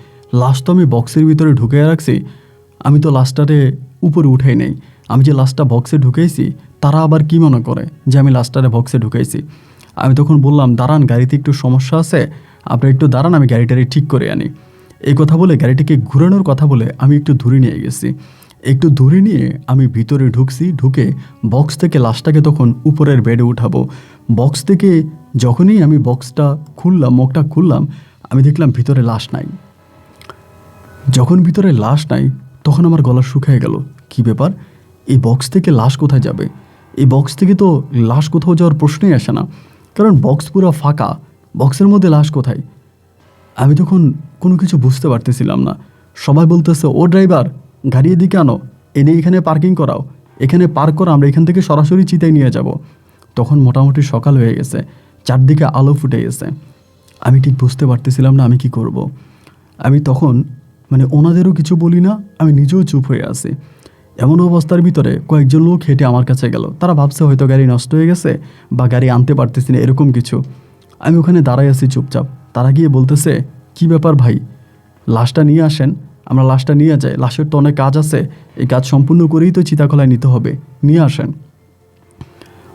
A: লাশ তো আমি বক্সের ভিতরে ঢুকিয়ে রাখছি, আমি তো লাশটারে উপরে উঠাই নেই। আমি যে লাশটা বক্সে ঢুকাইছি তারা আবার কি মনে করে যে আমি লাশটারে বক্সে ঢুকাইছি। আমি তখন বললাম, দাঁড়ান, গাড়িতে একটু সমস্যা আছে, আপনি একটু দাঁড়ান, আমি গাড়িটারে ঠিক করে আনি। এই কথা বলে গাড়িটিকে ঘুরানোর কথা বলে আমি একটু দূরে নিয়ে গেছি। একটু দূরে নিয়ে আমি ভিতরে ঢুকছি, ঢুকে বক্স থেকে লাশটাকে তখন উপরের বেডে উঠাবো। বক্স থেকে যখনই আমি বক্সটা খুললাম, মুখটা খুললাম, আমি দেখলাম ভিতরে লাশ নাই। যখন ভিতরে লাশ নাই তখন আমার গলা শুকিয়ে গেল। কি ব্যাপার, এই বক্স থেকে লাশ কোথায় যাবে? এই বক্স থেকে তো লাশ কোথাও যাওয়ার প্রশ্নই আসে না, কারণ বক্স পুরো ফাঁকা, বক্সের মধ্যে লাশ কোথায়? আমি তখন কোনো কিছু বুঝতে পারতেছিলাম না। সবাই বলতেছে, ও ড্রাইভার, গাড়ি এদিকে আনো, এনে এখানে পার্কিং করাও, এখানে পার্ক করা, আমরা এখান থেকে সরাসরি চিতায় নিয়ে যাব। তখন মোটামুটি সকাল হয়ে গেছে, চারদিকে আলো ফুটে গেছে। আমি ঠিক বুঝতে পারতেছিলাম না আমি কি করব। আমি তখন মানে ওনাদেরও কিছু বলি না, আমি নিজেও চুপ হয়ে আছি। এমন অবস্থার ভিতরে কয়েকজন লোক হেঁটে আমার কাছে গেল। তারা ভাবছে হয়তো গাড়ি নষ্ট হয়ে গেছে বা গাড়ি আনতে পারতেছি না, এরকম কিছু। আমি ওখানে দাঁড়াই আছি চুপচাপ। তারা গিয়ে বলতেছে, কি ব্যাপার ভাই, লাশটা নিয়ে আসেন, আমরা লাশটা নিয়ে যাই, লাশের তো অনেক কাজ আছে, এই কাজ সম্পূর্ণ করেই তো চিতাকলায় নিতে হবে, নিয়ে আসেন।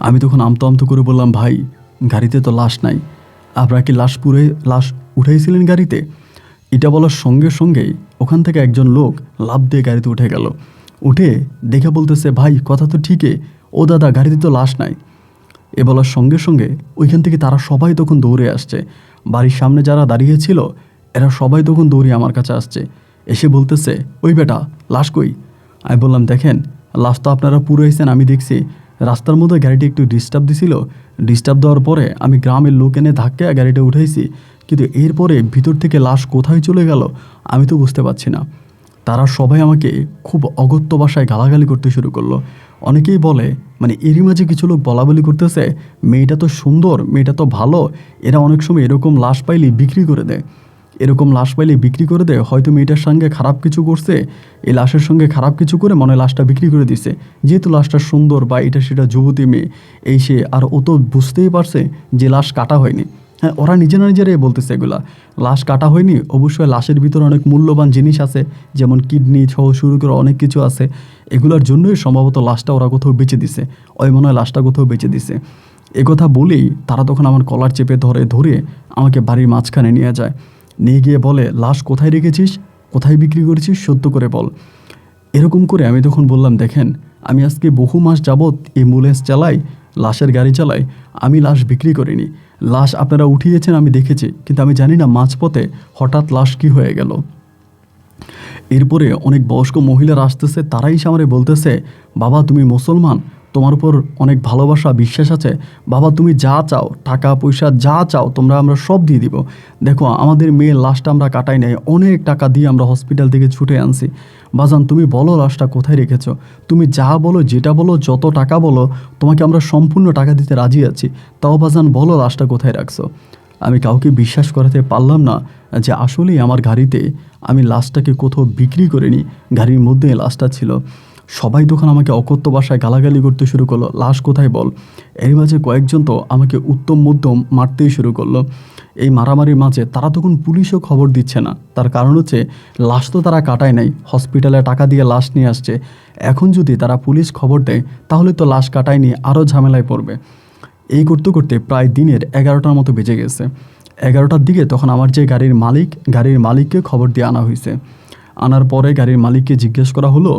A: আমি তখন আমতো আমতো করে বললাম, ভাই গাড়িতে তো লাশ নাই, আপনারা কি লাশ উঠাইছিলেন গাড়িতে? এটা বলার সঙ্গে সঙ্গেই ওখান থেকে একজন লোক লাফ দিয়ে গাড়িতে উঠে গেল। উঠে দেখে বলতেছে, ভাই কথা তো ঠিকই, ও দাদা গাড়িতে তো লাশ নাই। এ বলার সঙ্গে সঙ্গে ওইখান থেকে তারা সবাই তখন দৌড়ে আসছে। বাড়ির সামনে যারা দাঁড়িয়েছিল এরা সবাই তখন দৌড়ে আমার কাছে আসছে, এসে বলতেছে, ওই বেটা লাশ কই? আমি বললাম, দেখেন লাশ তো আপনারা পুরাইছেন, আমি দেখছি। রাস্তার মধ্যে গাড়িটি একটু ডিস্টার্ব দিছিল, ডিস্টার্ব দেওয়ার পরে আমি গ্রামের লোক এনে ধাক্কা গাড়িটা উঠাইছি, কিন্তু এরপরে ভিতর থেকে লাশ কোথায় চলে গেল আমি তো বুঝতে পারছি না। তারা সবাই আমাকে খুব অগত্য ভাষায় গালাগালি করতে শুরু করলো। অনেকেই বলে, মানে এরই মাঝে কিছু লোক বলাবলি করতেছে, মেয়েটা তো সুন্দর, মেয়েটা তো ভালো, এরা অনেক সময় এরকম লাশ পাইলে বিক্রি করে দেয়, এরকম লাশ পাইলে বিক্রি করে দেয়, হয়তো মেয়েটার সঙ্গে খারাপ কিছু করছে, এই লাশের সঙ্গে খারাপ কিছু করে মনে লাশটা বিক্রি করে দিছে, যেহেতু লাশটা সুন্দর বা এটা সেটা যুবতী মেয়ে এই সে, আর ও তো বুঝতেই পারছে যে লাশ কাটা হয়নি। হ্যাঁ, ওরা নিজেরাই বলতেছে এগুলা, লাশ কাটা হয়নি, অবশ্যই লাশের ভিতরে অনেক মূল্যবান জিনিস আছে, যেমন কিডনি সহ শুরু করে অনেক কিছু আছে, এগুলোর জন্যই সম্ভবত লাশটা ওরা কোথাও বেঁচে দিছে, ওই মনে হয় লাশটা কোথাও বেঁচে দিছে। কথা বলেই তারা তখন আমার কলার চেপে ধরে আমাকে বাড়ির মাঝখানে নিয়ে যায়। নিয়ে গিয়ে বলে, লাশ কোথায় রেখেছিস, কোথায় বিক্রি করেছিস, সত্য করে বল। এরকম করে আমি তখন বললাম, দেখেন আমি আজকে বহু মাস যাবৎ অ্যাম্বুলেন্স চালাই, লাশের গাড়ি চালাই, আমি লাশ বিক্রি করিনি। লাশ আপনারা উঠিয়েছেন আমি দেখেছি, কিন্তু আমি জানি না মাঝপথে হঠাৎ লাশ কি হয়ে গেল। এরপরে অনেক বয়স্ক মহিলারা আসতেছে, তারাই এসে আমারে বলতেছে, বাবা তুমি মুসলমান, তোমার উপর অনেক ভালোবাসা বিশ্বাস আছে, বাবা তুমি যা চাও, টাকা পয়সা যা চাও আমরা সব দিয়ে দিব। দেখো আমাদের মেয়ের লাশটা আমরা কাটাই নাই, অনেক টাকা দিয়ে আমরা হসপিটাল থেকে ছুটে আনছি। বাজান তুমি বলো লাশটা কোথায় রেখেছো, তুমি যা বলো, যেটা বলো, যত টাকা বলো, তোমাকে আমরা সম্পূর্ণ টাকা দিতে রাজি আছি, তাও বাজান বলো লাশটা কোথায় রাখছো। আমি কাউকে বিশ্বাস করাতে পারলাম না যে আসলেই আমার গাড়িতে আমি লাশটাকে কোথাও বিক্রি করিনি, গাড়ির মধ্যে লাশটা ছিল। সবাই তখন আমাকে অকথ্য ভাষায় গালাগালি করতে শুরু করলো, লাশ কোথায় বল। এর মাঝে কয়েকজন তো আমাকে উত্তম মধ্যম মারতেই শুরু করলো। এই মারামারির মাঝে তারা তখন পুলিশও খবর দিচ্ছে না, তার কারণ হচ্ছে লাশ তো তারা কাটায় নাই, হসপিটালে টাকা দিয়ে লাশ নিয়ে আসছে। এখন যদি তারা পুলিশ খবর দেয় তাহলে তো লাশ কাটায়নি, আরও ঝামেলায় পড়বে। এই করতে করতে প্রায় দিনের 11টার মতো বেজে গেছে। 11টার দিকে তখন আমার যে গাড়ির মালিককে খবর দিয়ে আনা হয়েছে। আনার পরে গাড়ির মালিককে জিজ্ঞেস করা হলো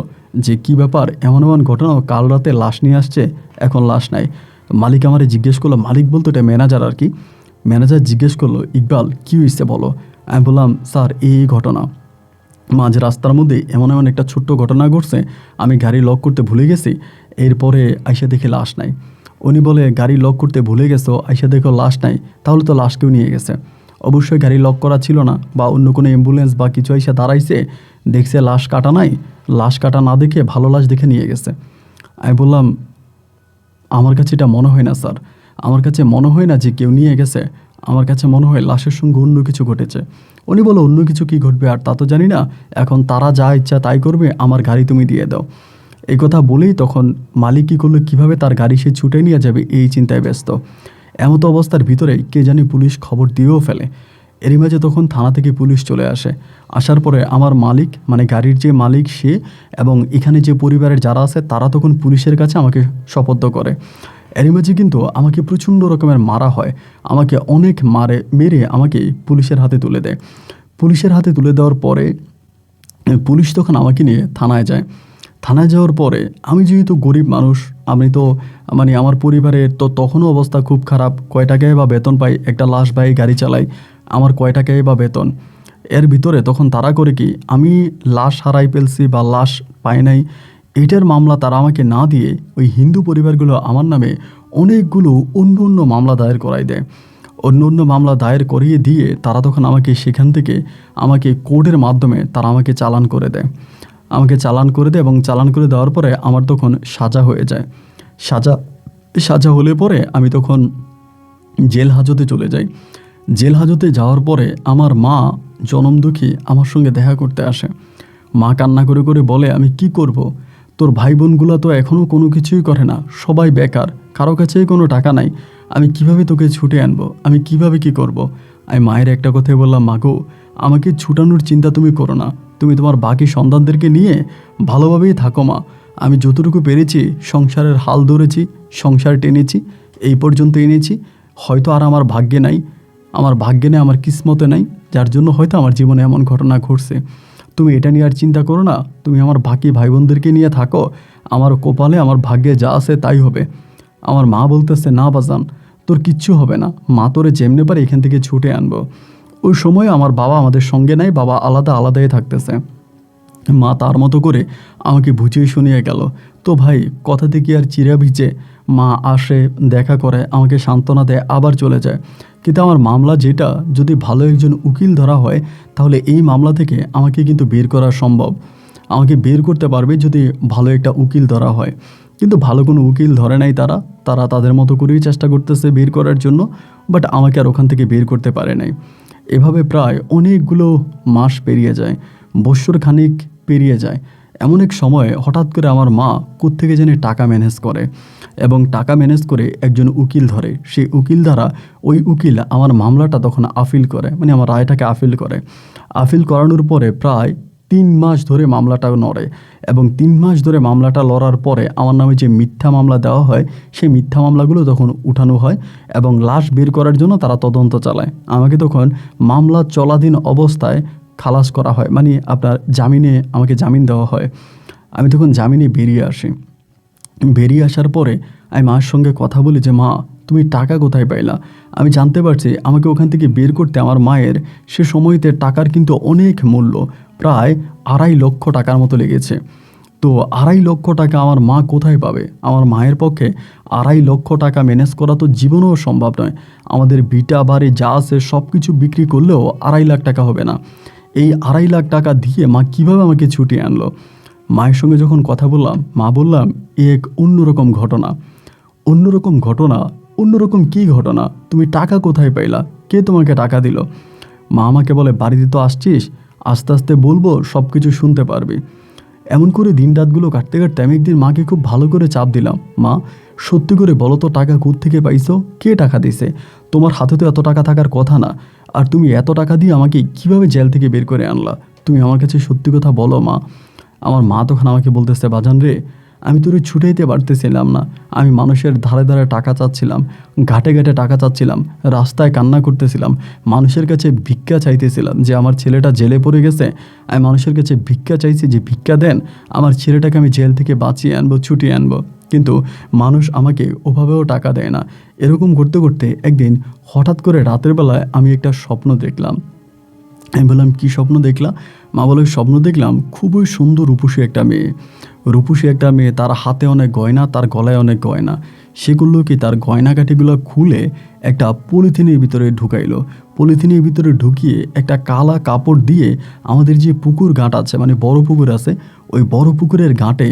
A: যে কী ব্যাপার, এমন ঘটনা, কাল রাতে লাশ নিয়ে আসছে, এখন লাশ নাই। মালিক আমারে জিজ্ঞেস করলো, মালিক বলতো এটা ম্যানেজার আর কি। ম্যানেজার জিজ্ঞেস করলো, ইকবাল কী হয়েছে বলো। আমি বললাম, স্যার এই ঘটনা, মাঝ রাস্তার মধ্যে এমন একটা ছোট্ট ঘটনা ঘটছে, আমি গাড়ি লক করতে ভুলে গেছি, এরপরে আইসা দেখে লাশ নাই। উনি বলে, গাড়ি লক করতে ভুলে গেছো, আইসা দেখো লাশ নাই, তাহলে তো লাশ কেউ নিয়ে গেছে। অবশ্যই গাড়ি লক করা ছিল না, বা অন্য কোনো অ্যাম্বুলেন্স বা কিছু আইসা দাঁড়াইছে, দেখছে লাশ কাটা নাই, লাশ কাটা না দেখে ভালো লাশ দেখে নিয়ে গেছে। আমি বললাম, আমার কাছে এটা মনে হয় না স্যার, আমার কাছে মনে হয় না যে কেউ নিয়ে গেছে, আমার কাছে মনে হয় লাশের সঙ্গে অন্য কিছু ঘটেছে। উনি বলো অন্য কিছু কি ঘটবে আর তা তো জানি না, এখন তারা যা ইচ্ছা তাই করবে, আমার গাড়ি তুমি দিয়ে দাও। এই কথা বলেই তখন মালিক কী করলো, কীভাবে তার গাড়ি সে ছুটে নিয়ে যাবে এই চিন্তায় ব্যস্ত। এমতো অবস্থার ভিতরেই কে জানি পুলিশ খবর দিয়েও ফেলে। এরই মাঝে তখন থানা থেকে পুলিশ চলে আসে। আসার পরে আমার মালিক মানে গাড়ির যে মালিক সে এবং এখানে যে পরিবারের যারা আছে তারা তখন পুলিশের কাছে আমাকে সোপর্দ করে। এরই মাঝে কিন্তু আমাকে প্রচণ্ড রকমের মারা হয়, আমাকে অনেক মেরে আমাকে পুলিশের হাতে তুলে দেয়। পুলিশের হাতে তুলে দেওয়ার পরে পুলিশ তখন আমাকে নিয়ে থানায় যায়। থানায় যাওয়ার পরে আমি যেহেতু গরিব মানুষ, আমি তো মানে আমার পরিবারের তো তখনও অবস্থা খুব খারাপ, কয় টাকায় বা বেতন পাই, একটা লাশ বাই গাড়ি চালাই, আমার কয় টাকায় বা বেতন। এর ভিতরে তখন তারা করে কি, আমি লাশ হারাই ফেলছি বা লাশ পাই নাই এইটার মামলা তারা আমাকে না দিয়ে ওই হিন্দু পরিবারগুলো আমার নামে অনেকগুলো অন্য অন্য মামলা দায়ের করাই দেয়। অন্য অন্য মামলা দায়ের করিয়ে দিয়ে তারা তখন আমাকে সেখান থেকে আমাকে কোর্টের মাধ্যমে তারা আমাকে চালান করে দেয়। আমাকে চালান করে দেয় এবং চালান করে দেওয়ার পরে আমার তখন সাজা হয়ে যায়। সাজা হলে পরে আমি তখন জেল হাজতে চলে যাই। জেল হাজতে যাওয়ার পরে আমার মা জনমদুখী আমার সঙ্গে দেখা করতে আসে। মা কান্না করে করে বলে, আমি কি করব, তোর ভাই বোনগুলো তো এখনও কোনো কিছুই করে না, সবাই বেকার, কারো কাছেই কোনো টাকা নাই, আমি কিভাবে তোকে ছুটে আনবো, আমি কিভাবে কি করব। আমি মায়ের একটা কথাই বললাম, মাগো আমাকে ছুটানোর চিন্তা তুমি করো না, তুমি তোমার বাকি সন্তানদেরকে নিয়ে ভালোভাবেই থাকো মা। আমি যতটুকু পেরেছি সংসারের হাল ধরেছি, সংসার টেনেছি, এই পর্যন্ত এনেছি। হয়তো আর আমার ভাগ্যে নাই, আমার কিসমতে নাই, যার জন্য হয়তো আমার জীবনে এমন ঘটনা ঘটছে। তুমি এটা নিয়ে আর চিন্তা করো না, তুমি আমার বাকি ভাই বোনদেরকে নিয়ে থাকো, আমার কপালে আমার ভাগ্যে যা আছে তাই হবে। আমার মা বলতেছে, না বাজান তোর কিচ্ছু হবে না, মা তোরে যেমনে পারে এখান থেকে ছুটে আনবো। ওই সময় আমার বাবা আমাদের সঙ্গে নাই, বাবা আলাদাই থাকতেছে। মা তার মতো করে আমাকে বুঝিয়ে শুনিয়ে গেল। তো ভাই কথা থেকে আর চিরা ভিজে, মা আসে, দেখা করে, আমাকে সান্ত্বনা দেয়, আবার চলে যায়। কিন্তু আমার মামলা যেটা, যদি ভালো একজন উকিল ধরা হয় তাহলে এই মামলা থেকে আমাকে কিন্তু বের করা সম্ভব, আমাকে বের করতে পারবে যদি ভালো একটা উকিল ধরা হয়। কিন্তু ভালো কোনো উকিল ধরে নাই, তারা তাদের মতো করেই চেষ্টা করতেছে বের করার জন্য, বাট আমাকে আর ওখান থেকে বের করতে পারে নাই। এভাবে প্রায় অনেকগুলো মাস পেরিয়ে যায়, বৎসর খানিক পেরিয়ে যায়। এমন এক সময় হঠাৎ করে আমার মা কোত্থেকে জানি টাকা ম্যানেজ করে এবং টাকা ম্যানেজ করে একজন উকিল ধরে। সেই উকিল দ্বারা ওই উকিল আমার মামলাটা তখন আপিল করে, মানে আমার রায়টাকে আপিল করে। আপিল করানোর পরে প্রায় 3 মাস ধরে মামলাটা নড়ে এবং 3 মাস ধরে মামলাটা লড়ার পরে আমার নামে যে মিথ্যা মামলা দেওয়া হয় সেই মিথ্যা মামলাগুলো তখন উঠানো হয় এবং লাশ বের করার জন্য তারা তদন্ত চালায়। আমাকে তখন মামলা চলাধীন অবস্থায় খালাস করা হয়, মানে আপনার আমাকে জামিন দেওয়া হয়। আমি তখন জামিনে বেরিয়ে আসি। বেরিয়ে আসার পরে আমি মার সঙ্গে কথা বলি যে, মা তুমি টাকা কোথায় পাইলা? আমি জানতে পারছি আমাকে ওখান থেকে বের করতে আমার মায়ের সে সময়তে টাকার কিন্তু অনেক মূল্য, প্রায় 2.5 লক্ষ টাকার মতো লেগেছে। তো 2.5 লক্ষ টাকা আমার মা কোথায় পাবে? আমার মায়ের পক্ষে 2.5 লক্ষ টাকা ম্যানেজ করা তো জীবনেও সম্ভব নয়। আমাদের ভিটা বাড়ি যা আছে সব কিছু বিক্রি করলেও 2.5 লাখ টাকা হবে না। এই 2.5 লাখ টাকা দিয়ে মা কীভাবে আমাকে ছুটিয়ে আনলো? মায়ের সঙ্গে যখন কথা বললাম, মা বললাম এক অন্যরকম ঘটনা। অন্যরকম কী ঘটনা? তুমি টাকা কোথায় পাইলা? কে তোমাকে টাকা দিল? মা আমাকে বলে, বাড়িতে তো আসছিস, আস্তে আস্তে বলবো সব কিছু শুনতে পারবি। এমন করে দিন রাতগুলো কাটতে কাটতে আমি একদিন মাকে খুব ভালো করে চাপ দিলাম, মা সত্যি করে বলো তো টাকা কোত্থেকে পাইছো? কে টাকা দিছে? তোমার হাতে তো এত টাকা থাকার কথা না, আর তুমি এত টাকা দিয়ে আমাকে কীভাবে জেল থেকে বের করে আনলা? তুমি আমার কাছে সত্যি কথা বলো মা। আমার মা তখন আমাকে বলতেছে, বাজান রে, আমি তোরে ছুটাইতে পারতেছিলাম না, আমি মানুষের ধারে ধারে টাকা চাচ্ছিলাম, ঘাটে ঘাটে টাকা চাচ্ছিলাম, রাস্তায় কান্না করতেছিলাম, মানুষের কাছে ভিক্ষা চাইতেছিলাম যে আমার ছেলেটা জেলে পড়ে গেছে, আমি মানুষের কাছে ভিক্ষা চাইছি যে ভিক্ষা দেন, আমার ছেলেটাকে আমি জেল থেকে বাঁচিয়ে আনবো, ছুটিয়ে আনবো। কিন্তু মানুষ আমাকে ওভাবেও টাকা দেয় না। এরকম করতে করতে একদিন হঠাৎ করে রাতের বেলায় আমি একটা স্বপ্ন দেখলাম। আমি বললাম, কী স্বপ্ন দেখলাম? মা বলে, স্বপ্ন দেখলাম খুবই সুন্দর রূপসী একটা মেয়ে, তার হাতে অনেক গয়না, তার গলায় অনেক গয়না। সেগুলো কি তার গয়নাকাঠিগুলো খুলে একটা পলিথিনের ভিতরে ঢুকাইলো। পলিথিনের ভিতরে ঢুকিয়ে একটা কালা কাপড় দিয়ে আমাদের যে পুকুর ঘাট আছে, মানে বড় পুকুর আছে, ওই বড় পুকুরের ঘাটে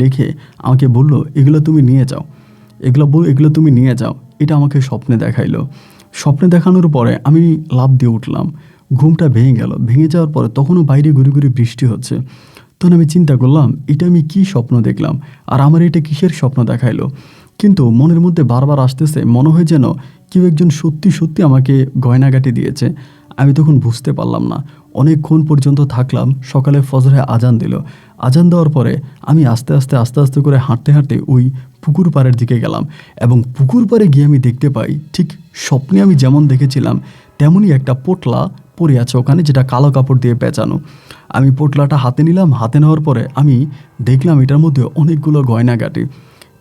A: রেখে আমাকে বলল, এগুলো তুমি নিয়ে যাও। এটা আমাকে স্বপ্নে দেখাইলো। স্বপ্নে দেখানোর পরে আমি লাফ দিয়ে উঠলাম। ঘুমটা ভেঙে গেল। ভেঙে যাওয়ার পরে তখনও বাইরে গুড়ি গুড়ি বৃষ্টি হচ্ছে। তখন আমি চিন্তা করলাম, এটা আমি কী স্বপ্ন দেখলাম, আর আমার এটা কিসের স্বপ্ন দেখাইলো। কিন্তু মনের মধ্যে বারবার আসতেছে, মনে হয় যেন কেউ একজন সত্যি সত্যি আমাকে গয়নাগাটি দিয়েছে। আমি তখন বুঝতে পারলাম না। অনেকক্ষণ পর্যন্ত থাকলাম। সকালে ফজরে আজান দিল। আজান দেওয়ার পরে আমি আস্তে আস্তে আস্তে আস্তে করে হাঁটতে হাঁটতে ওই পুকুর পাড়ের দিকে গেলাম, এবং পুকুর পাড়ে গিয়ে আমি দেখতে পাই ঠিক স্বপ্নে আমি যেমন দেখেছিলাম তেমনই একটা পোটলা পড়ে আছে ওখানে, যেটা কালো কাপড় দিয়ে পেঁচানো। আমি পোটলাটা হাতে নিলাম। হাতে নেওয়ার পরে আমি দেখলাম এটার মধ্যে অনেকগুলো গয়নাগাটি।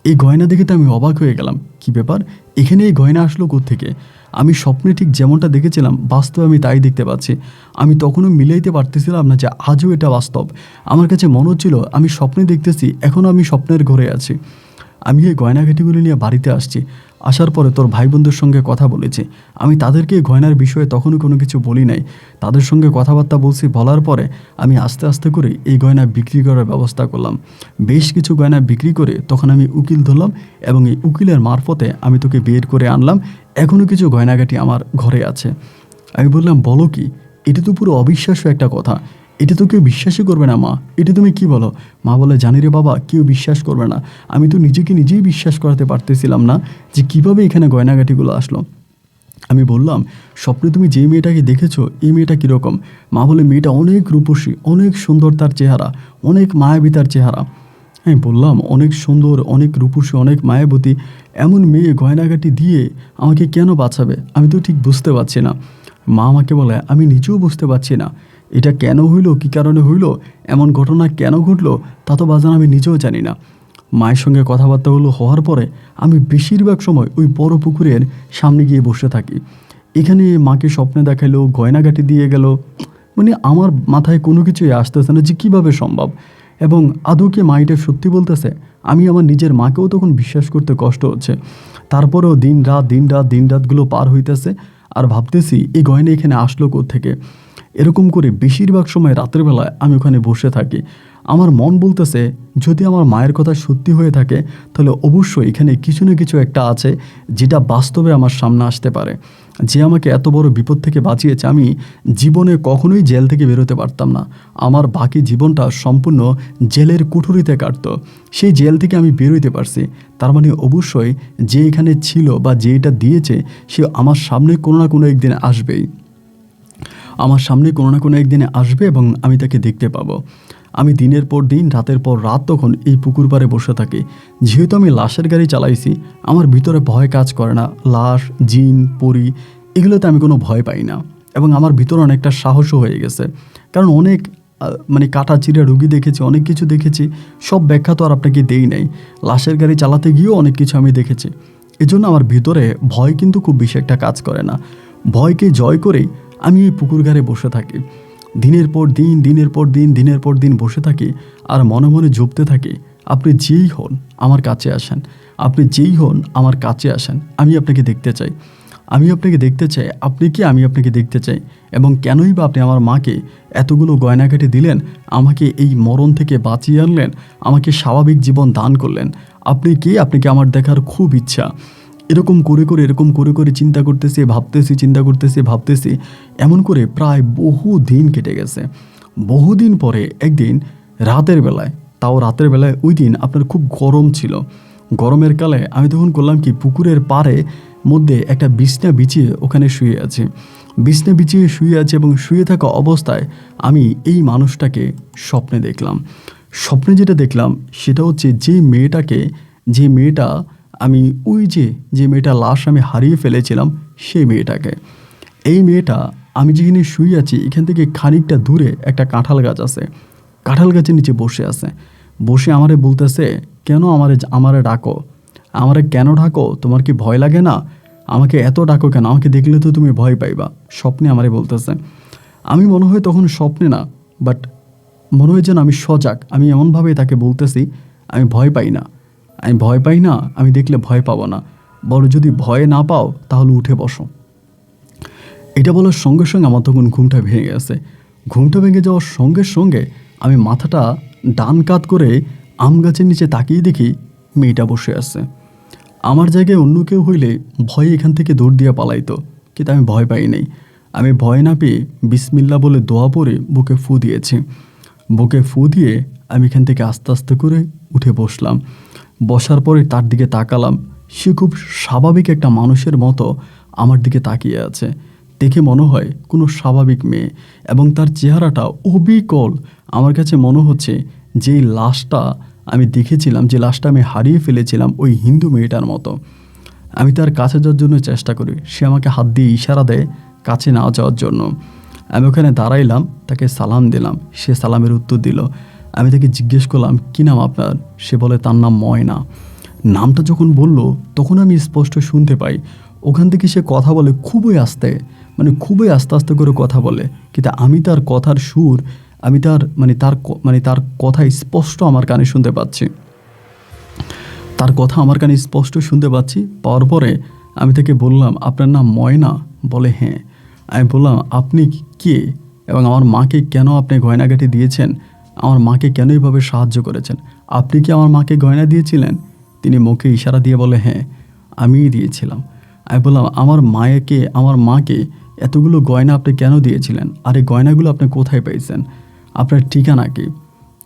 A: এই গয়না দেখে তো আমি অবাক হয়ে গেলাম, কী ব্যাপার, এখানে এই গয়না আসলো কোত্থেকে? আমি স্বপ্নে ঠিক যেমনটা দেখেছিলাম বাস্তবে আমি তাই দেখতে পাচ্ছি। আমি তখনও মিলাইতে পারতেছিলাম না যে আজও এটা বাস্তব। আমার কাছে মনে হচ্ছিল আমি স্বপ্নে দেখতেছি, এখনও আমি স্বপ্নের ঘরে আছি। আমি এই গয়নাগাটিগুলো নিয়ে বাড়িতে আসছি। আসার পরে তোর ভাই বোনদের সঙ্গে কথা বলেছি। আমি তাদেরকে গয়নার বিষয়ে তখনও কোনো কিছু বলি নাই। তাদের সঙ্গে কথাবার্তা বলছি। বলার পরে আমি আস্তে আস্তে করে এই গয়না বিক্রি করার ব্যবস্থা করলাম। বেশ কিছু গয়না বিক্রি করে তখন আমি উকিল ধরলাম, এবং এই উকিলের মারফতে আমি তোকে বের করে আনলাম। এখনও কিছু গয়নাগাটি আমার ঘরে আছে। আমি বললাম, বলো কি? এটা তো পুরো অবিশ্বাস্য একটা কথা। এটা তো কেউ বিশ্বাসই করবে না মা। এটা তুমি কি বলো? মা বলে, জানি রে বাবা, কেউ বিশ্বাস করবে না। আমি তো নিজেকে নিজেই বিশ্বাস করাতে পারতেছিলাম না যে কিভাবে এখানে গয়নাগাটিগুলো আসলো। আমি বললাম, স্বপ্নে তুমি যেই মেয়েটাকে দেখেছো এই মেয়েটা কীরকম? মা বলে, মেয়েটা অনেক রূপসী, অনেক সুন্দর তার চেহারা, অনেক মায়াবী তার চেহারা। আমি বললাম, অনেক সুন্দর, অনেক রূপসী, অনেক মায়াবতী এমন মেয়ে গয়নাগাটি দিয়ে আমাকে কেন বাঁচাবে? আমি তো ঠিক বুঝতে পারছি না। মা আমাকে বলে, আমি নিজেও বুঝতে পারছি না এটা কেন হইলো, কী কারণে হইলো, এমন ঘটনা কেন ঘটলো, তা তো বাজান আমি নিজেও জানি না। মায়ের সঙ্গে কথাবার্তাগুলো হওয়ার পরে আমি বেশিরভাগ সময় ওই বড় পুকুরের সামনে গিয়ে বসে থাকি। এখানে মাকে স্বপ্নে দেখাইলো, গয়নাগাটি দিয়ে গেল, মানে আমার মাথায় কোনো কিছুই আসতেছে না যে কীভাবে সম্ভব, এবং আদৌ কি মা এটা সত্যি বলতেছে? আমি আমার নিজের মাকেও তখন বিশ্বাস করতে কষ্ট হচ্ছে। তারপরেও দিন রাত দিন রাত দিন রাতগুলো পার হইতেছে, আর ভাবতেছি এই গয়না এখানে আসলো কোত্থেকে। এরকম করে বেশিরভাগ সময় রাতের বেলায় আমি ওখানে বসে থাকি। আমার মন বলতেছে, যদি আমার মায়ের কথা সত্যি হয়ে থাকে তাহলে অবশ্যই এখানে কিছু না কিছু একটা আছে যেটা বাস্তবে আমার সামনে আসতে পারে। যে আমাকে এত বড় বিপদ থেকে বাঁচিয়েছে, আমি জীবনে কখনোই জেল থেকে বেরোতে পারতাম না। আমার বাকি জীবনটা সম্পূর্ণ জেলের কুঠুরিতে কাটতো। সেই জেল থেকে আমি বেরোতে পারছি, তার মানে অবশ্যই যে এখানে ছিল বা যে এটা দিয়েছে সে আমার সামনে কোনো না কোনো একদিন আসবেই। আমার সামনে কোনো না কোনো একদিনে আসবে এবং আমি তাকে দেখতে পাবো। আমি দিনের পর দিন রাতের পর রাত তখন এই পুকুর পাড়ে বসে থাকি। যেহেতু আমি লাশের গাড়ি চালাইছি, আমার ভিতরে ভয় কাজ করে না। লাশ, জিন, পরি এগুলোতে আমি কোনো ভয় পাই না, এবং আমার ভিতরে অনেকটা সাহসও হয়ে গেছে। কারণ অনেক মানে কাটা চিরা রুগী দেখেছি, অনেক কিছু দেখেছি। সব ব্যাখ্যা তো আর আপনাকে দেই নাই। লাশের গাড়ি চালাতে গিয়েও অনেক কিছু আমি দেখেছি। এজন্য আমার ভিতরে ভয় কিন্তু খুব বেশি একটা কাজ করে না। ভয়কে জয় করেই আমি এই পুকুর ঘাড়ে বসে থাকি। দিনের পর দিন দিনের পর দিন দিনের পর দিন বসে থাকি, আর মনে মনে জপতে থাকি, আপনি যেই হন আমার কাছে আসেন, আপনি যেই হন আমার কাছে আসেন, আমি আপনাকে দেখতে চাই, আমি আপনাকে দেখতে চাই। আপনি কি? আমি আপনাকে দেখতে চাই। এবং কেনই বা আপনি আমার মাকে এতগুলো গয়নাঘাটি দিলেন, আমাকে এই মরণ থেকে বাঁচিয়ে আনলেন, আমাকে স্বাভাবিক জীবন দান করলেন। আপনি কি? আপনাকে আমার দেখার খুব ইচ্ছা। এরকম করে করে চিন্তা করতেছি, ভাবতেছি। এমন করে প্রায় বহু দিন কেটে গেছে। বহুদিন পরে একদিন রাতের বেলায়, তাও রাতের বেলায় ওই দিন আপনার খুব গরম ছিল। গরমের কালে আমি তখন করলাম কি, পুকুরের পাড়ে মধ্যে একটা বিছনা বিছিয়ে ওখানে শুয়ে আছি। বিছনা বিছিয়ে শুয়ে আছে, এবং শুয়ে থাকা অবস্থায় আমি এই মানুষটাকে স্বপ্নে দেখলাম। স্বপ্নে যেটা দেখলাম সেটা হচ্ছে যে মেয়েটা আমি ওই যে মেয়েটা লাশ আমি হারিয়ে ফেলেছিলাম, সেই মেয়েটাকে। এই মেয়েটা আমি যেখানে শুয়ে আছি এখান থেকে খানিকটা দূরে একটা কাঁঠাল গাছ আছে। কাঁঠাল গাছের নিচে বসে আছে। বসে আমারে বলতেছে, কেন আমারে ডাকো? আমারে কেন ডাকো? তোমার কি ভয় লাগে না? আমাকে এত ডাকো কেন? আমাকে দেখলে তো তুমি ভয় পাইবা। স্বপ্নে আমারে বলতেছে। আমি মনে হয় তখন স্বপ্নে না, বাট মনে হয় যেন আমি সজাগ। আমি এমনভাবে তাকে বলতেছি, আমি ভয় পাই না, আমি দেখলে ভয় পাবো না। বড় যদি ভয় না পাও তাহলে উঠে বসো। এটা বলার সঙ্গে সঙ্গে আমার তখন ঘুমটা ভেঙে গেছে। ঘুমটা ভেঙে যাওয়ার সঙ্গে সঙ্গে আমি মাথাটা ডান কাত করে আম গাছের নিচে তাকিয়ে দেখি মেয়েটা বসে আছে। আমার জায়গায় অন্য কেউ হইলে ভয়ে এখান থেকে দৌড় দিয়ে পালাইতো, কিন্তু আমি ভয় পাই নাই। আমি ভয় না পেয়ে বিসমিল্লাহ বলে দোয়া পড়ে বুকে ফু দিয়েছি। বুকে ফু দিয়ে আমি এখান থেকে আস্তে আস্তে করে উঠে বসলাম। বসার পরে তার দিকে তাকালাম। সে খুব স্বাভাবিক একটা মানুষের মতো আমার দিকে তাকিয়ে আছে। দেখে মনে হয় কোনো স্বাভাবিক মেয়ে, এবং তার চেহারাটা অবিকল। আমার কাছে মনে হচ্ছে যেই লাশটা আমি দেখেছিলাম, যে লাশটা আমি হারিয়ে ফেলেছিলাম, ওই হিন্দু মেয়েটার মতো। আমি তার কাছে যাওয়ার জন্য চেষ্টা করি। সে আমাকে হাত দিয়ে ইশারা দেয় কাছে না যাওয়ার জন্য। আমি ওখানে দাঁড়াইলাম, তাকে সালাম দিলাম। সে সালামের উত্তর দিল। আমি তাকে জিজ্ঞেস করলাম, কী নাম আপনার? সে বলে তার নাম ময়না। নামটা যখন বলল তখন আমি স্পষ্ট শুনতে পাই ওখান থেকে সে কথা বলে খুবই আস্তে, খুবই আস্তে আস্তে করে কথা বলে। কিন্তু আমি তার কথার সুর, আমি তার কথা স্পষ্ট আমার কানে শুনতে পাচ্ছি। তার কথা আমার কানে স্পষ্ট শুনতে পাচ্ছি। পাওয়ার পরে আমি তাকে বললাম, আপনার নাম ময়না? বলে হ্যাঁ। আমি বললাম, আপনি কে এবং আমার মাকে কেন আপনি গয়নাগাটি দিয়েছেন? আমার মাকে কেন এইভাবে সাহায্য করেছেন? আপনি কি আমার মাকে গয়না দিয়েছিলেন? তিনি মুখে ইশারা দিয়ে বলে হ্যাঁ, আমিই দিয়েছিলাম। আমি বললাম, আমার মাকে এতগুলো গয়না আপনি কেন দিয়েছিলেন? আর এই গয়নাগুলো আপনি কোথায় পেয়েছেন? আপনার ঠিকানা কি?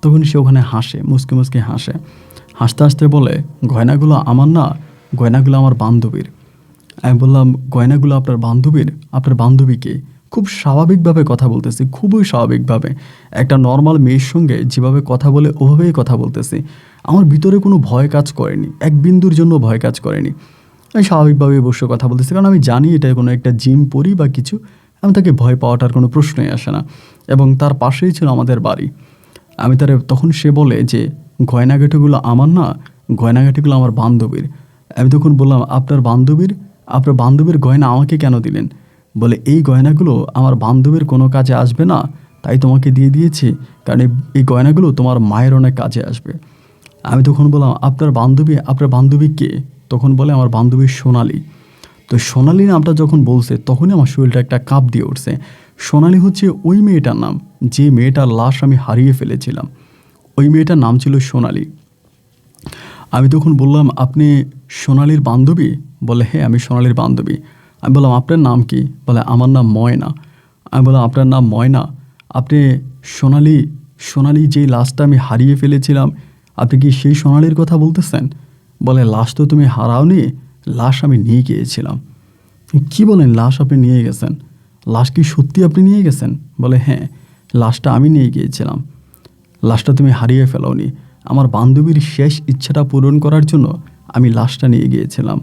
A: তখন সে ওখানে হাসে, মুসকে মুসকে হাসে। হাসতে হাসতে বলে, গয়নাগুলো আমার না, গয়নাগুলো আমার বান্ধবীর। আমি বললাম, গয়নাগুলো আপনার বান্ধবীর? আপনার বান্ধবীকে? খুব স্বাভাবিকভাবে কথা বলতেছি, খুবই স্বাভাবিকভাবে। একটা নর্মাল মেয়ের সঙ্গে যেভাবে কথা বলে ওভাবেই কথা বলতেছি। আমার ভিতরে কোনো ভয় কাজ করেনি, এক বিন্দুর জন্য ভয় কাজ করেনি। আমি স্বাভাবিকভাবে বসে কথা বলতেছি, কারণ আমি জানি এটা কোনো একটা জিম পড়ি বা কিছু। আমি তাকে ভয় পাওয়াটার কোনো প্রশ্নই আসে না। এবং তার পাশেই ছিল আমাদের বাড়ি। তখন সে বলে যে, গয়নাগাটিগুলো আমার না, গয়নাগাটিগুলো আমার বান্ধবীর। আমি তখন বললাম, আপনার বান্ধবীর গয়না আমাকে কেন দিলেন? বলে, এই গয়নাগুলো আমার বান্ধবীর কোনো কাজে আসবে না, তাই তোমাকে দিয়ে দিয়েছি, কারণ এই গয়নাগুলো তোমার মায়ের অনেক কাজে আসবে। আমি তখন বললাম, আপনার বান্ধবী কে? তখন বলে, আমার বান্ধবী সোনালি। তো সোনালি নামটা যখন বলছে তখনই আমার শরীরটা একটা কাঁপ দিয়ে উঠছে। সোনালি হচ্ছে ওই মেয়েটার নাম, যে মেয়েটার লাশ আমি হারিয়ে ফেলেছিলাম। ওই মেয়েটার নাম ছিল সোনালি। আমি তখন বললাম, আপনি সোনালির বান্ধবী? বলে হ্যাঁ, আমি সোনালির বান্ধবী। আমি বললাম, আপনার নাম কি? বলে, আমার নাম ময়না। আমি বললাম, আপনার নাম ময়না? আপনি সোনালি যেই লাশটা আমি হারিয়ে ফেলেছিলাম, আপনি কি সেই সোনালির কথা বলতেছেন? বলে, লাশ তো তুমি হারাওনি, লাশ আমি নিয়ে গিয়েছিলাম। কি বলেন, লাশ আপনি নিয়ে গেছেন? লাশ কি সত্যি আপনি নিয়ে গেছেন? বলে হ্যাঁ, লাশটা আমি নিয়ে গিয়েছিলাম। লাশটা তুমি হারিয়ে ফেলোনি। আমার বান্ধবীর শেষ ইচ্ছাটা পূরণ করার জন্য আমি লাশটা নিয়ে গিয়েছিলাম।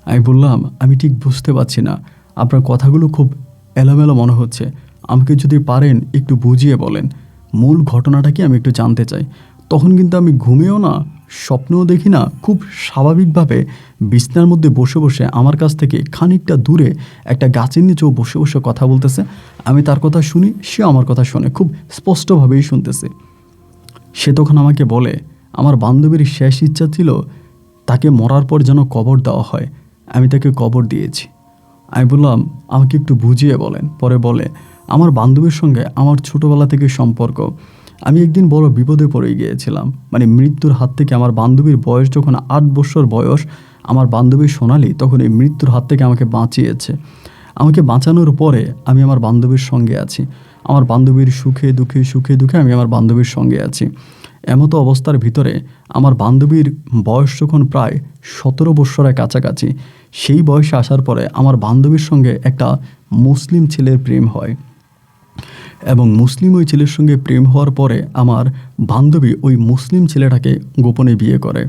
A: আমি বললাম, আমি ঠিক বুঝতে পারছি না, আপনার কথাগুলো খুব এলোমেলো মনে হচ্ছে। আমাকে যদি পারেন একটু বুঝিয়ে বলেন, মূল ঘটনাটা কি আমি একটু জানতে চাই। তখন কিন্তু আমি ঘুমিয়েও না, স্বপ্নও দেখি না, খুব স্বাভাবিকভাবে বিছনার মধ্যে বসে বসে আমার কাছ থেকে খানিকটা দূরে একটা গাছের নিচেও বসে বসে কথা বলতেছে। আমি তার কথা শুনি, সে আমার কথা শোনে, খুব স্পষ্টভাবেই শুনতেছে। সে তখন আমাকে বলে, আমার বান্ধবীর শেষ ইচ্ছা ছিল তাকে মরার পর যেন কবর দেওয়া হয়। আমি তাকে কবর দিয়েছি। আমি বললাম, আমাকে একটু বুঝিয়ে বলেন। পরে বলে, আমার বান্ধবীর সঙ্গে আমার ছোটোবেলা থেকে সম্পর্ক। আমি একদিন বড় বিপদে পড়ে গিয়েছিলাম, মৃত্যুর হাত থেকে। আমার বান্ধবীর বয়স যখন 8 বছর বয়স, আমার বান্ধবী সোনালি তখন এই মৃত্যুর হাত থেকে আমাকে বাঁচিয়েছে। আমাকে বাঁচানোর পরে আমি আমার বান্ধবীর সঙ্গে আছি। আমার বান্ধবীর সুখে দুঃখে আমি আমার বান্ধবীর সঙ্গে আছি। এমতো অবস্থার ভিতরে আমার বান্ধবীর বয়স যখন প্রায় 17 বৎসরের কাছাকাছি, সেই বয়সে আসার পরে আমার বান্ধবীর সঙ্গে একটা মুসলিম ছেলের প্রেম হয়। এবং মুসলিম ওই ছেলের সঙ্গে প্রেম হওয়ার পরে আমার বান্ধবী ওই মুসলিম ছেলেটাকে গোপনে বিয়ে করে।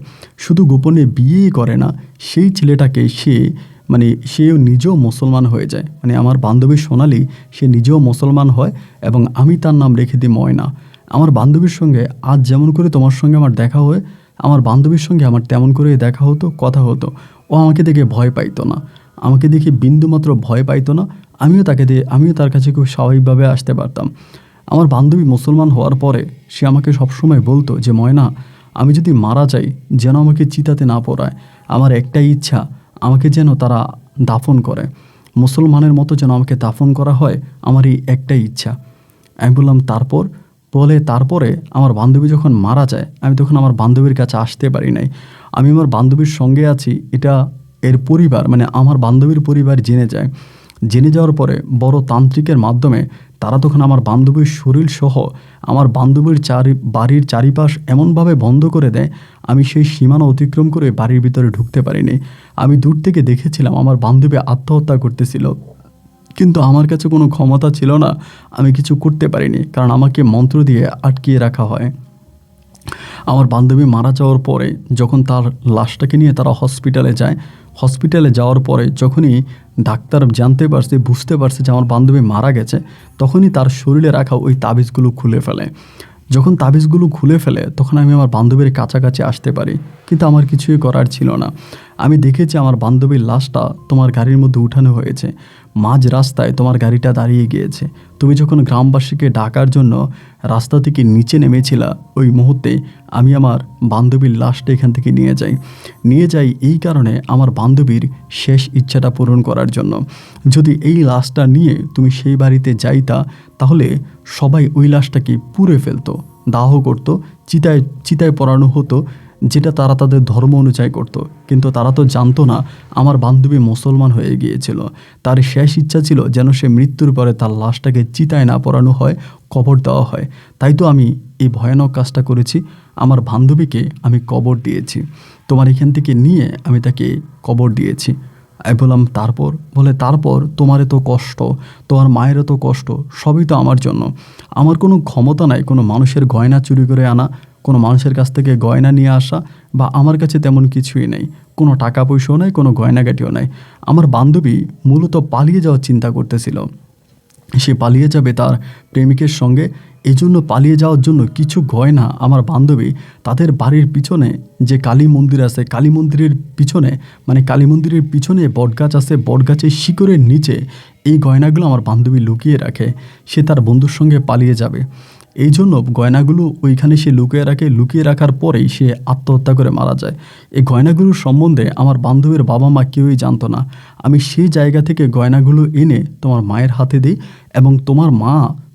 A: শুধু গোপনে বিয়েই করে না, সেই ছেলেটাকে সেও নিজেও মুসলমান হয়ে যায়। আমার বান্ধবী সোনালি, সে নিজেও মুসলমান হয়, এবং আমি তার নাম রেখে দিই ময়না। আমার বান্ধবীর সঙ্গে আজ যেমন করে তোমার সঙ্গে আমার দেখা হয়, আমার বান্ধবীর সঙ্গে আমার তেমন করে দেখা হতো, কথা হতো। ও আমাকে দেখে ভয় পাইতো না, আমাকে দেখে বিন্দুমাত্র ভয় পাইতো না। আমিও তার কাছে খুব স্বাভাবিকভাবে আসতে পারতাম। আমার বান্ধবী মুসলমান হওয়ার পরে সে আমাকে সবসময় বলতো যে, ময়না, আমি যদি মারা যাই যেন আমাকে চিতাতে না পড়ায়। আমার একটাই ইচ্ছা, আমাকে যেন তারা দাফন করে, মুসলমানের মতো যেন আমাকে দাফন করা হয়, আমার এই একটাই ইচ্ছা। আমি বললাম, তারপরে আমার বান্ধবী যখন মারা যায়, আমি তখন আমার বান্ধবীর কাছে আসতে পারি নাই। আমি আমার বান্ধবীর সঙ্গে আছি, এটা এর পরিবার, আমার বান্ধবীর পরিবার জেনে যায়। জেনে যাওয়ার পরে বড় তান্ত্রিকের মাধ্যমে তারা তখন আমার বান্ধবীর শরীর সহ আমার বান্ধবীর বাড়ির চারিপাশ এমনভাবে বন্ধ করে দেয়, আমি সেই সীমানা অতিক্রম করে বাড়ির ভিতরে ঢুকতে পারিনি। আমি দূর থেকে দেখেছিলাম আমার বান্ধবী আত্মহত্যা করতেছিল, কিন্তু আমার কাছে কোনো ক্ষমতা ছিল না, আমি কিছু করতে পারিনি, কারণ আমাকে মন্ত্র দিয়ে আটকিয়ে রাখা হয়। আমার বান্ধবী মারা যাওয়ার পরে যখন তার লাশটাকে নিয়ে তারা হসপিটালে যায়, হসপিটালে যাওয়ার পরে যখনই ডাক্তার জানতে পারছে, বুঝতে পারছে যে আমার বান্ধবী মারা গেছে, তখনই তার শরীরে রাখা ওই তাবিজগুলো খুলে ফেলে। যখন তাবিজগুলো খুলে ফেলে তখন আমি আমার বান্ধবীর কাছাকাছি আসতে পারি, কিন্তু আমার কিছুই করার ছিল না। আমি দেখেছি আমার বান্ধবীর লাশটা তোমার গাড়ির মধ্যে উঠানো হয়েছে, মাঝ রাস্তায় তোমার গাড়িটা দাঁড়িয়ে গিয়েছে। তুমি যখন গ্রামবাসীকে ডাকার জন্য রাস্তা থেকে নিচে নেমেছিলা, ওই মুহূর্তে আমি আমার বান্ধবীর লাশটা এখান থেকে নিয়ে যাই এই কারণে আমার বান্ধবীর শেষ ইচ্ছাটা পূরণ করার জন্য। যদি এই লাশটা নিয়ে তুমি সেই বাড়িতে যাইতা, তাহলে সবাই ওই লাশটাকে পুড়ে ফেলতো, দাহ করতো, চিতায় পড়ানো হতো, যেটা তারা তাদের ধর্ম অনুযায়ী করত। কিন্তু তারা তো জানতো না আমার বান্ধবী মুসলমান হয়ে গিয়েছিল। তার শেষ ইচ্ছা ছিল যেন সে মৃত্যুর পরে তার লাশটাকে চিতায় না পড়ানো হয়, কবর দেওয়া হয়। তাই তো আমি এই ভয়ানক কাজটা করেছি, আমার বান্ধবীকে আমি কবর দিয়েছি, তোমার এখান থেকে নিয়ে আমি তাকে কবর দিয়েছি। আমি বললাম তারপর? বলে তারপর তোমার এত কষ্ট, তোমার মায়ের এত কষ্ট, সবই তো আমার জন্য। আমার কোনো ক্ষমতা নাই কোনো মানুষের গয়না চুরি করে আনা, কোনো মানুষের কাছ থেকে গয়না নিয়ে আসা, বা আমার কাছে তেমন কিছুই নেই, কোনো টাকা পয়সাও নাই, কোনো গয়নাগাটিও নাই। আমার বান্ধবী মূলত পালিয়ে যাওয়ার চিন্তা করতেছিল, সে পালিয়ে যাবে তার প্রেমিকের সঙ্গে। এই জন্য পালিয়ে যাওয়ার জন্য কিছু গয়না আমার বান্ধবী তাদের বাড়ির পিছনে যে কালী মন্দির আছে, কালী মন্দিরের পিছনে, মানে কালী মন্দিরের পিছনে বটগাছ আছে, বটগাছের শিকড়ের নিচে এই গয়নাগুলো আমার বান্ধবী লুকিয়ে রাখে। সে তার বন্ধুর সঙ্গে পালিয়ে যাবে, এই জন্য গয়নাগুলো ওইখানে সে লুকিয়ে রাখে। লুকিয়ে রাখার পরেই সে আত্মহত্যা করে মারা যায়। এই গয়নাগুলোর সম্বন্ধে আমার বান্ধবীর বাবা মা কেউই জানতো না। আমি সেই জায়গা থেকে গয়নাগুলো এনে তোমার মায়ের হাতে দিই এবং তোমার মা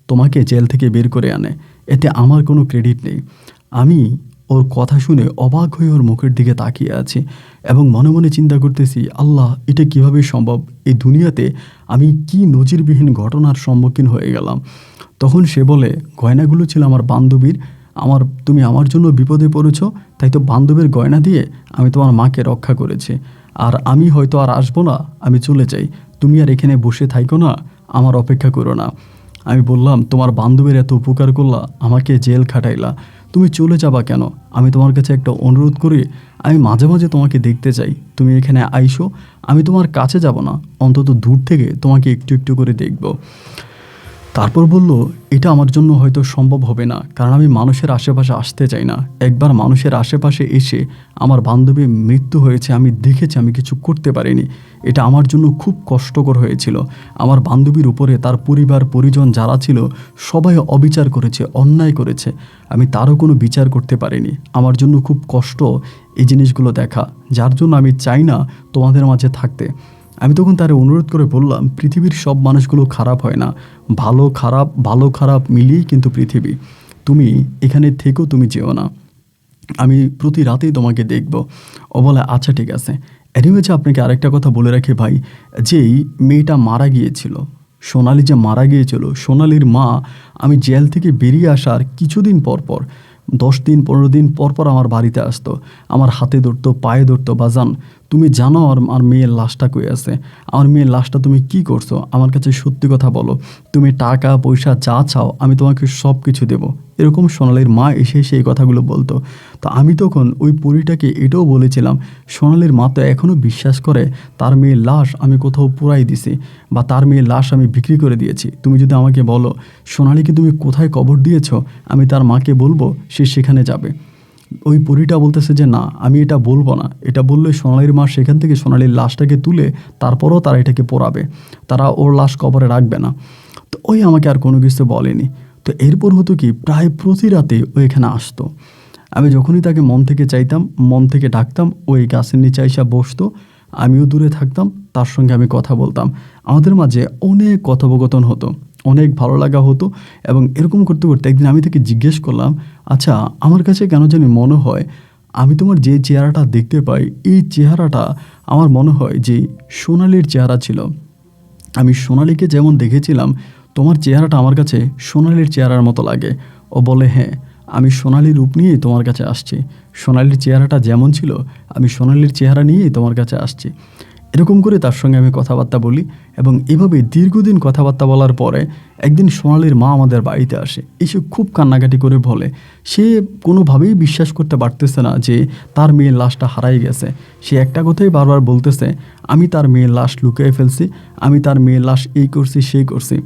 A: তোমাকে জেল থেকে বের করে আনে, এতে আমার কোনো ক্রেডিট নেই। আমি ওর কথা শুনে অবাক হয়ে ওর মুখের দিকে তাকিয়ে আছি এবং মনে মনে চিন্তা করতেছি, আল্লাহ, এটা কিভাবে সম্ভব? এই দুনিয়াতে আমি কি নজিরবিহীন ঘটনার সম্মুখীন হয়ে গেলাম। তখন সে বলে, গয়নাগুলো ছিল আমার বান্ধবীর, তুমি আমার জন্য বিপদে পড়েছ, তাই তো বান্ধবীর গয়না দিয়ে আমি তোমার মাকে রক্ষা করেছি। আর আমি হয়তো আর আসবো না, আমি চলে যাই, তুমি আর এখানে বসে থাইকো না, আমার অপেক্ষা করো না। আমি বললাম, তোমার বান্ধবীর এত উপকার করলা, আমাকে জেল খাটাইলা, তুমি চলে যাবা কেন? আমি তোমার কাছে একটা অনুরোধ করি, আমি মাঝে মাঝে তোমাকে দেখতে চাই, তুমি এখানে আইসো, আমি তোমার কাছে যাব না, অন্তত দূর থেকে তোমাকে একটু একটু করে দেখব। তারপর বলল, এটা আমার জন্য হয়তো সম্ভব হবে না, কারণ আমি মানুষের আশেপাশে আসতে চাই না। একবার মানুষের আশেপাশে এসে আমার বান্ধবীর মৃত্যু হয়েছে, আমি দেখেছি, আমি কিছু করতে পারিনি। এটা আমার জন্য খুব কষ্টকর হয়েছিল। আমার বান্ধবীর উপরে তার পরিবার পরিজন যারা ছিল সবাই অবিচার করেছে, অন্যায় করেছে, আমি তারও কোনো বিচার করতে পারিনি। আমার জন্য খুব কষ্ট এই জিনিসগুলো দেখা, যার জন্য আমি চাই না তোমাদের মাঝে থাকতে। আমি তখন তারে অনুরোধ করে বললাম, পৃথিবীর সব মানুষগুলো খারাপ হয় না, ভালো খারাপ মিলিয়েই কিন্তু পৃথিবী। তুমি এখানে থেকেও তুমি যেও না, আমি প্রতি রাতেই তোমাকে দেখব। ও বলে, আচ্ছা ঠিক আছে। এনিওয়েজ, আপনাকে আরেকটা কথা বলে রাখি ভাই, যেই মেয়েটা মারা গিয়েছিল, সোনালি যে মারা গিয়েছিল, সোনালির মা আমি জেল থেকে বেরিয়ে আসার কিছুদিন পর পর, 10 দিন 15 দিন পর পর আমার বাড়িতে আসতো, আমার হাতে ধরতো, পায়ে ধরতো, বাজান তুমি জানো আমার মেয়ের লাশটা কই আছে, আমার মেয়ের লাশটা তুমি কি করছো, আমার কাছে সত্যি কথা বলো, তুমি টাকা পয়সা যা চাও আমি তোমাকে সব কিছু দেবো। এরকম সোনালির মা এসে সেই কথাগুলো বলতো। তো আমি তখন ওই পরীটাকে এটাও বলেছিলাম, সোনালির মা তো এখনও বিশ্বাস করে তার মেয়ের লাশ আমি কোথাও পুরাই দিছি, বা তার মেয়ের লাশ আমি বিক্রি করে দিয়েছি। তুমি যদি আমাকে বলো সোনালিকে তুমি কোথায় কবর দিয়েছ, আমি তার মাকে বলবো, সে সেখানে যাবে। ওই পরীটা বলতেছে যে না, আমি এটা বলবো না, এটা বললে সোনালির মা সেখান থেকে সোনালির লাশটাকে তুলে তারপরও তারা এটাকে পোড়াবে, তারা ওর লাশ কবরে রাখবে না। তো ওই আমাকে আর কোনো কিছু বলেনি। তো এরপর হতো কি, প্রায় প্রতি রাতে ও এখানে আসতো। আমি যখনই তাকে মন থেকে চাইতাম, মন থেকে ডাকতাম, ওই গাছের নিচে এসে বসতো, আমিও দূরে থাকতাম, তার সঙ্গে আমি কথা বলতাম। আমাদের মাঝে অনেক কথোপকথন হতো, অনেক ভালো লাগা হতো। এবং এরকম করতে করতে একদিন আমি তাকে জিজ্ঞেস করলাম, আচ্ছা, আমার কাছে কেন জানি মনে হয় আমি তোমার যে চেহারাটা দেখতে পাই, এই চেহারাটা আমার মনে হয় যে সোনালির চেহারা ছিল। আমি সোনালীকে যেমন দেখেছিলাম তোমার চেহারাটা আমার কাছে সোনালীর চেহারার মতো লাগে। ও বলে, হ্যাঁ, আমি সোনালী রূপ নিয়েই তোমার কাছে আসছি। সোনালীর চেহারাটা যেমন ছিল আমি সোনালীর চেহারা নিয়েই তোমার কাছে আসছি। এরকম করে তার সঙ্গে আমি কথাবার্তা বলি এবং এভাবে দীর্ঘদিন কথাবার্তা বলার পরে একদিন সোনালীর মা আমাদের বাড়িতে আসে। এসে খুব কান্নাকাটি করে বলে সে কোনোভাবেই বিশ্বাস করতে পারতেছে না যে তার মেয়ের লাশটা হারাই গেছে। সে একটা কথাই বারবার বলতেছে, আমি তার মেয়ের লাশ লুকিয়ে ফেলছি, আমি তার মেয়ের লাশ এই করছি সেই করছি।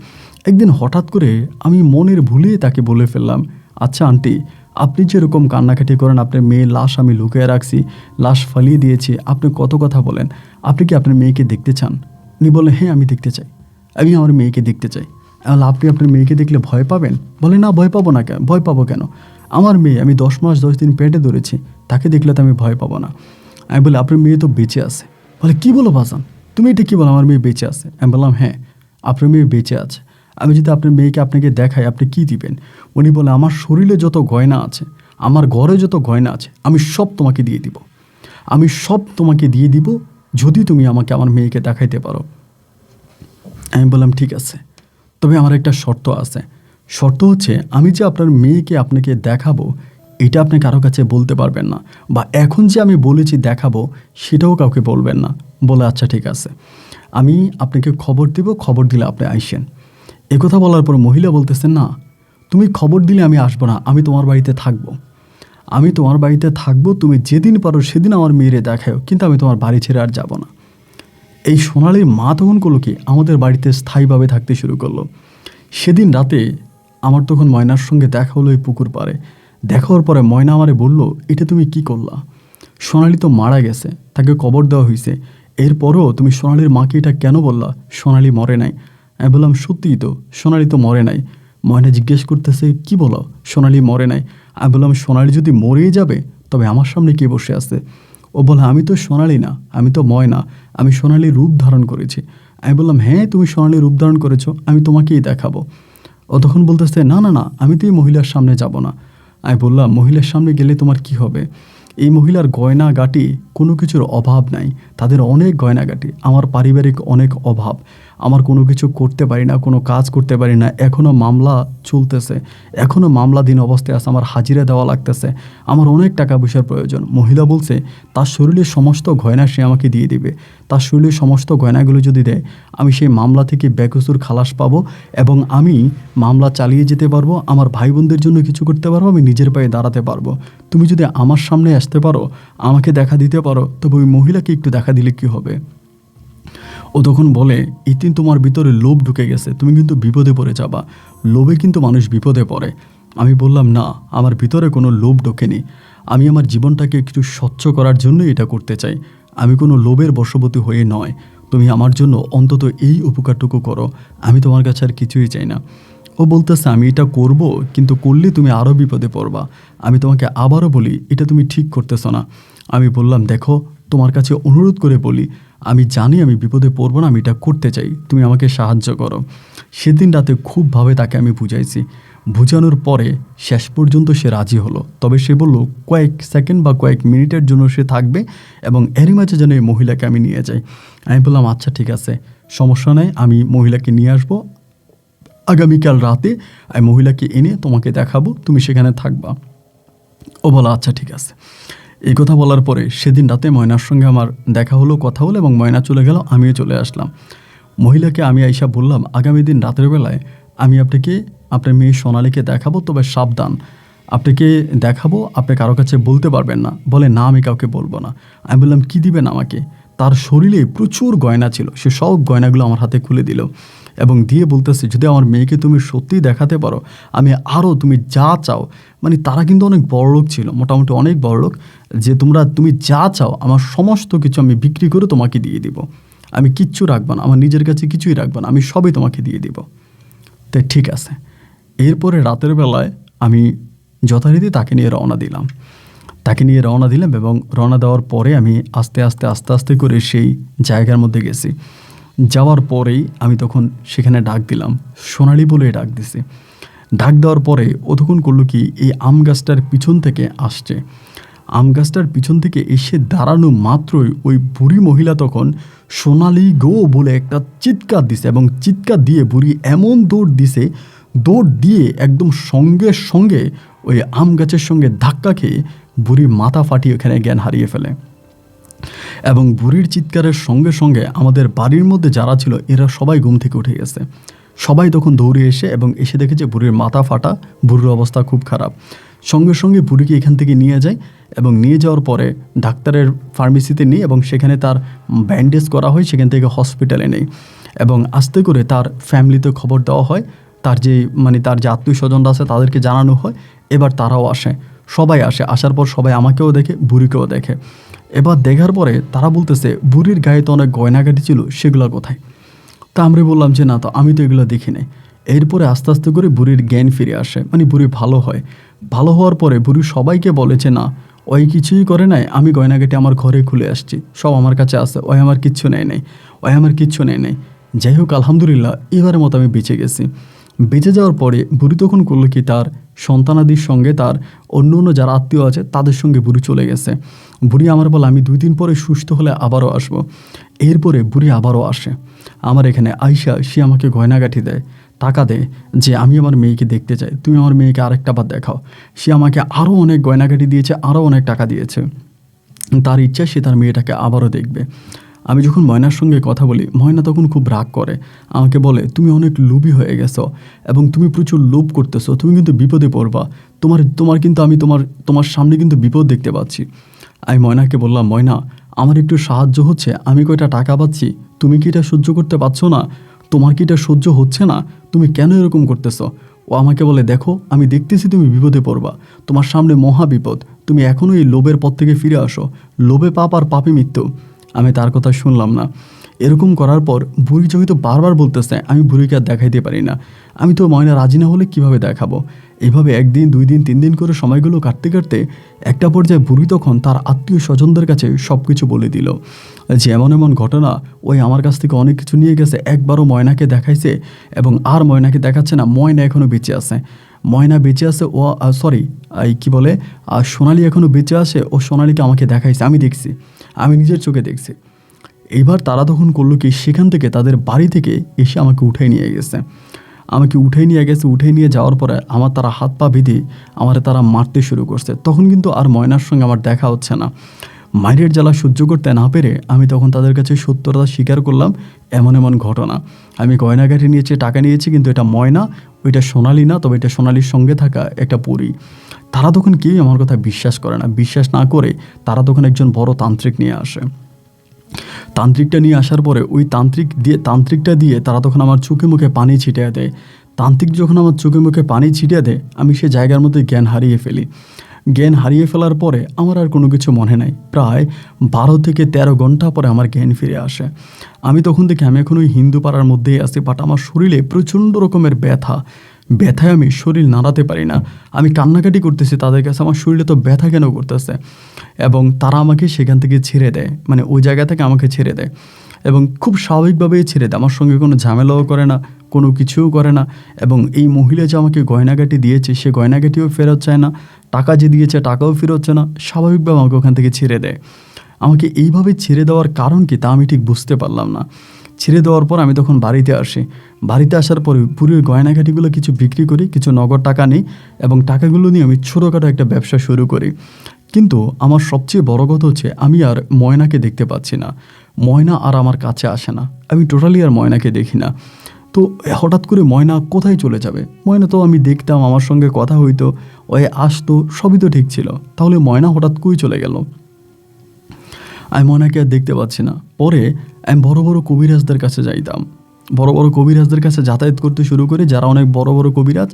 A: একদিন হঠাৎ করে আমি মনের ভুলেই তাকে বলে ফেললাম, আচ্ছা আন্টি, আপনি যেরকম কান্নাকাটি করেন আপনার মেয়ের লাশ আমি লুকিয়ে রাখছি, লাশ ফালিয়ে দিয়েছি, আপনি কত কথা বলেন, আপনি কি আপনার মেয়েকে দেখতে চান? উনি বলে, হ্যাঁ আমি দেখতে চাই, আমি আমার মেয়েকে দেখতে চাই। তাহলে আপনি আপনার মেয়েকে দেখলে ভয় পাবেন? বলে, না ভয় পাবো না, কেন ভয় পাবো কেন? আমার মেয়ে, আমি 10 মাস 10 দিন পেটে ধরেছি, তাকে দেখলে তো আমি ভয় পাবো না। আমি বলি, আপনার মেয়ে তো বেঁচে আছে। বলে, কী বলো বাজান, তুমি এটা কী বলো, আমার মেয়ে বেঁচে আছে? আমি বললাম, হ্যাঁ আপনার মেয়ে বেঁচে আছে। আমি যদি আপনার মেয়েকে আপনাকে দেখাই আপনি কী দিবেন? উনি বলে, আমার শরীরে যত গয়না আছে, আমার ঘরে যত গয়না আছে, আমি সব তোমাকে দিয়ে দিব, আমি সব তোমাকে দিয়ে দিব যদি তুমি আমাকে আমার মেয়েকে দেখাইতে পারো। আমি বললাম, ঠিক আছে, তবে আমার একটা শর্ত আছে। শর্ত হচ্ছে আমি যে আপনার মেয়েকে আপনাকে দেখাবো এটা আপনি কারো কাছে বলতে পারবেন না, বা এখন যে আমি বলেছি দেখাবো সেটাও কাউকে বলবেন না। বলে, আচ্ছা ঠিক আছে, আমি আপনাকে খবর দিব, খবর দিলে আপনি আইসেন। একথা বলার পর মহিলা বলতেছেন, না তুমি খবর দিলে আমি আসবো না, আমি তোমার বাড়িতে থাকবো, আমি তোমার বাড়িতে থাকবো, তুমি যেদিন পারো সেদিন আমার মেয়েরে দেখাও, কিন্তু আমি তোমার বাড়ি ছেড়ে আর যাব না। এই সোনালীর মা তখন করলো কি, আমাদের বাড়িতে স্থায়ীভাবে থাকতে শুরু করলো। সেদিন রাতে আমার তখন ময়নার সঙ্গে দেখা হলো এই পুকুর পাড়ে। দেখা হওয়ার পরে ময়না আমারে বলল, এটা তুমি কি করলা? সোনালী তো মারা গেছে, তাকে কবর দেওয়া হয়েছে, এরপরও তুমি সোনালীর মাকে এটা কেন বললা? সোনালী মরে নাই। আমি বললাম, সত্যিই তো, সোনালী তো মরে নাই। ময়না জিজ্ঞেস করতেছে, কি বলো, সোনালী মরে নাই? আমি বললাম, সোনালী যদি মরেই যাবে তবে আমার সামনে কে বসে আছে? ও বলে, আমি তো সোনালী না, আমি তো ময়না, আমি সোনালীর রূপ ধারণ করেছি। আমি বললাম, হ্যাঁ তুমি সোনালীর রূপ ধারণ করেছো, আমি তোমাকেই দেখাবো। ও তখন বলতেছে, না না না, আমি তো এই মহিলার সামনে যাব না। আমি বললাম, মহিলার সামনে গেলে তোমার কি হবে? এই মহিলার গয়নাগাটি কোনো কিছুর অভাব নাই, তাদের অনেক গয়নাগাটি, আমার পারিবারিক অনেক অভাব, আমার কোনো কিছু করতে পারি না, কোনো কাজ করতে পারি না, এখনও মামলা চলতেছে, এখনও মামলাধীন অবস্থায় আছে, আমার হাজিরা দেওয়া লাগতেছে, আমার অনেক টাকা পয়সার প্রয়োজন। মহিলা বলছে তার শরীরের সমস্ত গয়না সে আমাকে দিয়ে দিবে, তার শরীরের সমস্ত গয়নাগুলো যদি দেয় আমি সেই মামলা থেকে বেকসুর খালাস পাবো এবং আমি মামলা চালিয়ে যেতে পারবো, আমার ভাই বোনদের জন্য কিছু করতে পারবো, আমি নিজের পায়ে দাঁড়াতে পারবো। তুমি যদি আমার সামনে আসতে পারো, আমাকে দেখা দিতে পারো, তবে ওই মহিলাকে একটু দেখা দিলে কি হবে? ও তখন বলে, ইতিন তোমার ভিতরে লোভ ঢুকে গেছে, তুমি কিন্তু বিপদে পড়ে যাবা, লোভে কিন্তু মানুষ বিপদে পড়ে। আমি বললাম, না আমার ভিতরে কোনো লোভ ঢোকেনি, আমি আমার জীবনটাকে একটু স্বচ্ছ করার জন্যই এটা করতে চাই, আমি কোনো লোভের বশবর্তী হয়ে নয়। তুমি আমার জন্য অন্তত এই উপকারটুকু করো, আমি তোমার কাছে আর কিছুই চাই না। ও বলতেছে, আমি এটা করব, কিন্তু করলে তুমি আরও বিপদে পড়বা, আমি তোমাকে আবারও বলি এটা তুমি ঠিক করতেছ না। আমি বললাম, দেখো তোমার কাছে অনুরোধ করে বলি, আমি জানি আমি বিপদে পড়বো না, আমি এটা করতে চাই, তুমি আমাকে সাহায্য করো। সেদিন রাতে খুবভাবে তাকে আমি বুঝাইছি, বুঝানোর পরে শেষ পর্যন্ত সে রাজি হলো। তবে সে বলল কয়েক সেকেন্ড বা কয়েক মিনিটের জন্য সে থাকবে এবং এরই মাঝে যেন এই মহিলাকে আমি নিয়ে যাই। আমি বললাম, আচ্ছা ঠিক আছে, সমস্যা নেই, আমি মহিলাকে নিয়ে আসবো, আগামীকাল রাতে আমি মহিলাকে এনে তোমাকে দেখাবো, তুমি সেখানে থাকবা। ও বলা, আচ্ছা ঠিক আছে। এই কথা বলার পরে সেদিন রাতে ময়নার সঙ্গে আমার দেখা হলো, কথা হলো এবং ময়না চলে গেল, আমিও চলে আসলাম। মহিলাকে আমি আইসা বললাম, আগামী দিন রাতের বেলায় আমি আপনাকে আপনার মেয়ে সোনালীকে দেখাবো, তবে সাবধান, আপনাকে দেখাবো, আপনি কারো কাছে বলতে পারবেন না। বলে, না আমি কাউকে বলবো না। আমি বললাম, কী দিবেন আমাকে? তার শরীরে প্রচুর গয়না ছিল, সে সব গয়নাগুলো আমার হাতে খুলে দিল এবং দিয়ে বলতেছে, যদি আমার মেয়েকে তুমি সত্যিই দেখাতে পারো আমি আরও তুমি যা চাও, মানে তারা কিন্তু অনেক বড়লোক ছিল, মোটামুটি অনেক বড়লোক, যে তুমি যা চাও আমার সমস্ত কিছু আমি বিক্রি করে তোমাকে দিয়ে দিব, আমি কিচ্ছু রাখবো না, আমার নিজের কাছে কিছুই রাখবো না, আমি সবই তোমাকে দিয়ে দিব। তাই ঠিক আছে। এরপরে রাতের বেলায় আমি যথারীতি তাকে নিয়ে রওনা দিলাম, এবং রওনা দেওয়ার পরে আমি আস্তে আস্তে করে সেই জায়গার মধ্যে গেছি। যাওয়ার পরেই আমি তখন সেখানে ডাক দিলাম, সোনালী বলে ডাক দিছি। ডাক দেওয়ার পরে ও তখন করলো কি, এই আম গাছটার পিছন থেকে আসছে, আম গাছটার পিছন থেকে এসে দাঁড়ানো মাত্রই ওই বুড়ি মহিলা তখন সোনালি গো বলে একটা চিৎকার দিছে, এবং চিৎকার দিয়ে বুড়ি এমন দৌড় দিছে, দৌড় দিয়ে একদম সঙ্গে সঙ্গে ওই আম গাছের সঙ্গে ধাক্কা খেয়ে বুড়ি মাথা ফাটিয়ে ওখানে জ্ঞান হারিয়ে ফেলে। এবং বুড়ির চিৎকারের সঙ্গে সঙ্গে আমাদের বাড়ির মধ্যে যারা ছিল এরা সবাই ঘুম থেকে উঠে গেছে। সবাই তখন দৌড়ে এসে এবং এসে দেখেছে বুড়ির মাথা ফাটা, বুড়ির অবস্থা খুব খারাপ। সঙ্গে সঙ্গে বুড়িকে এখান থেকে নিয়ে যায় এবং নিয়ে যাওয়ার পরে ডাক্তারের ফার্মেসিতে নিয়ে এবং সেখানে তার ব্যান্ডেজ করা হয়, সেখান থেকে হসপিটালে নেই এবং আস্তে করে তার ফ্যামিলিতে খবর দেওয়া হয়, তার যে আত্মীয় স্বজনরা আছে তাদেরকে জানানো হয়। এবার তারাও আসে, সবাই আসে, আসার পর সবাই আমাকেও দেখে, বুড়িকেও দেখে। এবার দেখার পরে তারা বলতেছে বুড়ির গায়ে তো অনেক গয়নাগাটি ছিল, সেগুলো কোথায়? তা আমরা বললাম যে না, তো আমি তো এগুলো দেখি নাই। এরপরে আস্তে আস্তে করে বুড়ির জ্ঞান ফিরে আসে, মানে বুড়ি ভালো হয়। ভালো হওয়ার পরে বুড়ি সবাইকে বলে যে না, ওই কিছুই করে নাই, আমি গয়নাগাটি আমার ঘরে খুলে আসছি, সব আমার কাছে আছে, ওই আমার কিচ্ছু নেয় নাই, ওই আমার কিচ্ছু নেয় নাই। যাই হোক, আলহামদুলিল্লাহ এবারের মতো আমি বেঁচে গেছি। বেঁচে যাওয়ার পরে বুড়ি তখন করলো কি, তার সন্তানাদির সঙ্গে তার অন্য অন্য যারা আত্মীয় আছে তাদের সঙ্গে বুড়ি চলে গেছে। বুড়ি আমার বলে আমি 2 দিন পরে সুস্থ হলে আবারও আসবো। এরপরে বুড়ি আবারও আসে আমার এখানে। আইসা সে আমাকে গয়নাগাঠি দেয়, টাকা দেয় যে আমি আমার মেয়েকে দেখতে চাই, তুমি আমার মেয়েকে আরেকটা বার দেখাও। সে আমাকে আরও অনেক গয়নাগাঠি দিয়েছে, আরও অনেক টাকা দিয়েছে। তার ইচ্ছা সে তার মেয়েটাকে আবারও দেখবে। আমি যখন ময়নার সঙ্গে কথা বলি, ময়না তখন খুব রাগ করে, আমাকে বলে তুমি অনেক লোভী হয়ে গেছো এবং তুমি প্রচুর লোভ করতেছো, তুমি কিন্তু বিপদে পড়বা, তোমার কিন্তু আমি তোমার সামনে কিন্তু বিপদ দেখতে পাচ্ছি। আমি ময়নাকে বললাম, ময়না আমার একটু সাহায্য হচ্ছে, আমি কয়টা টাকা পাচ্ছি, তুমি কি এটা সহ্য করতে পারছো না? তোমার কি এটা সহ্য হচ্ছে না? তুমি কেন এরকম করতেছো? ও আমাকে বলে, দেখো আমি দেখতেছি তুমি বিপদে পড়বা, তোমার সামনে মহা বিপদ, তুমি এখনও এই লোভের পথ থেকে ফিরে আসো, লোভে পাপ আর পাপই মৃত্যু। আমি তার কথা শুনলাম না। এরকম করার পর বুড়ি যেহেতু বারবার বলতেছে, আমি বুড়িকে আর দেখাইতে পারি না। আমি তো ময়না রাজি না হলে কিভাবে দেখাবো? এইভাবে 1 দিন 2 দিন 3 দিন করে সময়গুলো কাটতে কাটতে একটা পর্যায়ে বুড়ি তখন তার আত্মীয় স্বজনদের কাছে সব কিছু বলে দিল যে এমন এমন ঘটনা, ওই আমার কাছ থেকে অনেক কিছু নিয়ে গেছে, একবারও ময়নাকে দেখাইছে এবং আর ময়নাকে দেখাচ্ছে না, ময়না এখনও বেঁচে আছে, ময়না বেঁচে আছে, ও সরি কি বলে সোনালি এখনও বেঁচে আছে, ও সোনালিকে আমাকে দেখাইছে, আমি দেখছি, আমি নিজের চোখে দেখছি। এইবার তারা তখন করলো কি, সেখান থেকে তাদের বাড়ি থেকে এসে আমাকে উঠাই নিয়ে গেছে। উঠে নিয়ে যাওয়ার পরে আমার তারা হাত পা বেঁধে আমার তারা মারতে শুরু করছে। তখন কিন্তু আর ময়নার সঙ্গে আমার দেখা হচ্ছে না। মায়ের জ্বালা সহ্য করতে না পেরে আমি তখন তাদের কাছে সত্যতা স্বীকার করলাম, এমন এমন ঘটনা, আমি গয়নাগাটি নিয়েছি, টাকা নিয়েছি, কিন্তু এটা ময়না, ওইটা সোনালি না, তবে এটা সোনালির সঙ্গে থাকা একটা পরী। তারা তখন কেউই আমার কথা বিশ্বাস করে না। বিশ্বাস না করে তারা তখন একজন বড় তান্ত্রিক নিয়ে আসে। তান্ত্রিকটা নিয়ে আসার পরে ওই তান্ত্রিকটা দিয়ে তারা তখন আমার চোখে মুখে পানি ছিটিয়ে দেয়। তান্ত্রিক যখন আমার চোখে মুখে পানি ছিটিয়ে দেয়, আমি সে জায়গার মধ্যে জ্ঞান হারিয়ে ফেলি। জ্ঞান হারিয়ে ফেলার পরে আমার আর কোনো কিছু মনে নাই। প্রায় 12 থেকে 13 ঘন্টা পরে আমার জ্ঞান ফিরে আসে। আমি তখন দেখি আমি এখন ওই হিন্দু পাড়ার মধ্যেই আছি, বাট আমার শরীরে প্রচণ্ড রকমের ব্যথায় আমি শরীর নাড়াতে পারি না। আমি কান্নাকাটি করতেছি তাদের কাছে, আমার শরীরে তো ব্যথা কেন করতেছে? এবং তারা আমাকে সেখান থেকে ছেড়ে দেয়, মানে ওই জায়গা থেকে আমাকে ছেড়ে দেয় এবং খুব স্বাভাবিকভাবেই ছেড়ে দেয়। আমার সঙ্গে কোনো ঝামেলাও করে না, কোনো কিছুও করে না। এবং এই মহিলা যে আমাকে গয়নাগাটি দিয়েছে, সে গয়নাগাটিও ফেরত চায় না, টাকা যে দিয়েছে টাকাও ফেরত চায় না, স্বাভাবিকভাবে আমাকে ওখান থেকে ছেড়ে দেয়। আমাকে এইভাবে ছেড়ে দেওয়ার কারণ কি তা আমি ঠিক বুঝতে পারলাম না। ছেড়ে দেওয়ার পর আমি তখন বাড়িতে আসি। বাড়িতে আসার পরে পুরো গয়নাঘাটিগুলো কিছু বিক্রি করি, কিছু নগদ টাকা নিই এবং টাকাগুলো নিয়ে আমি ছোটোখাটো একটা ব্যবসা শুরু করি। কিন্তু আমার সবচেয়ে বড় কথা হচ্ছে আমি আর ময়নাকে দেখতে পাচ্ছি না, ময়না আর আমার কাছে আসে না, আমি টোটালি আর ময়নাকে দেখি না। তো হঠাৎ করে ময়না কোথায় চলে যাবে? ময়না তো আমি দেখতাম, আমার সঙ্গে কথা হইতো, ওই আসতো, সবই তো ঠিক ছিল, তাহলে ময়না হঠাৎ কই চলে গেল? আমি ময়নাকে আর দেখতে পাচ্ছি না। পরে আমি বড় বড় কবিরাজদের কাছে যাইতাম, বড় বড় কবিরাজদের কাছে যাতায়াত করতে শুরু করি, যারা অনেক বড় বড় কবিরাজ।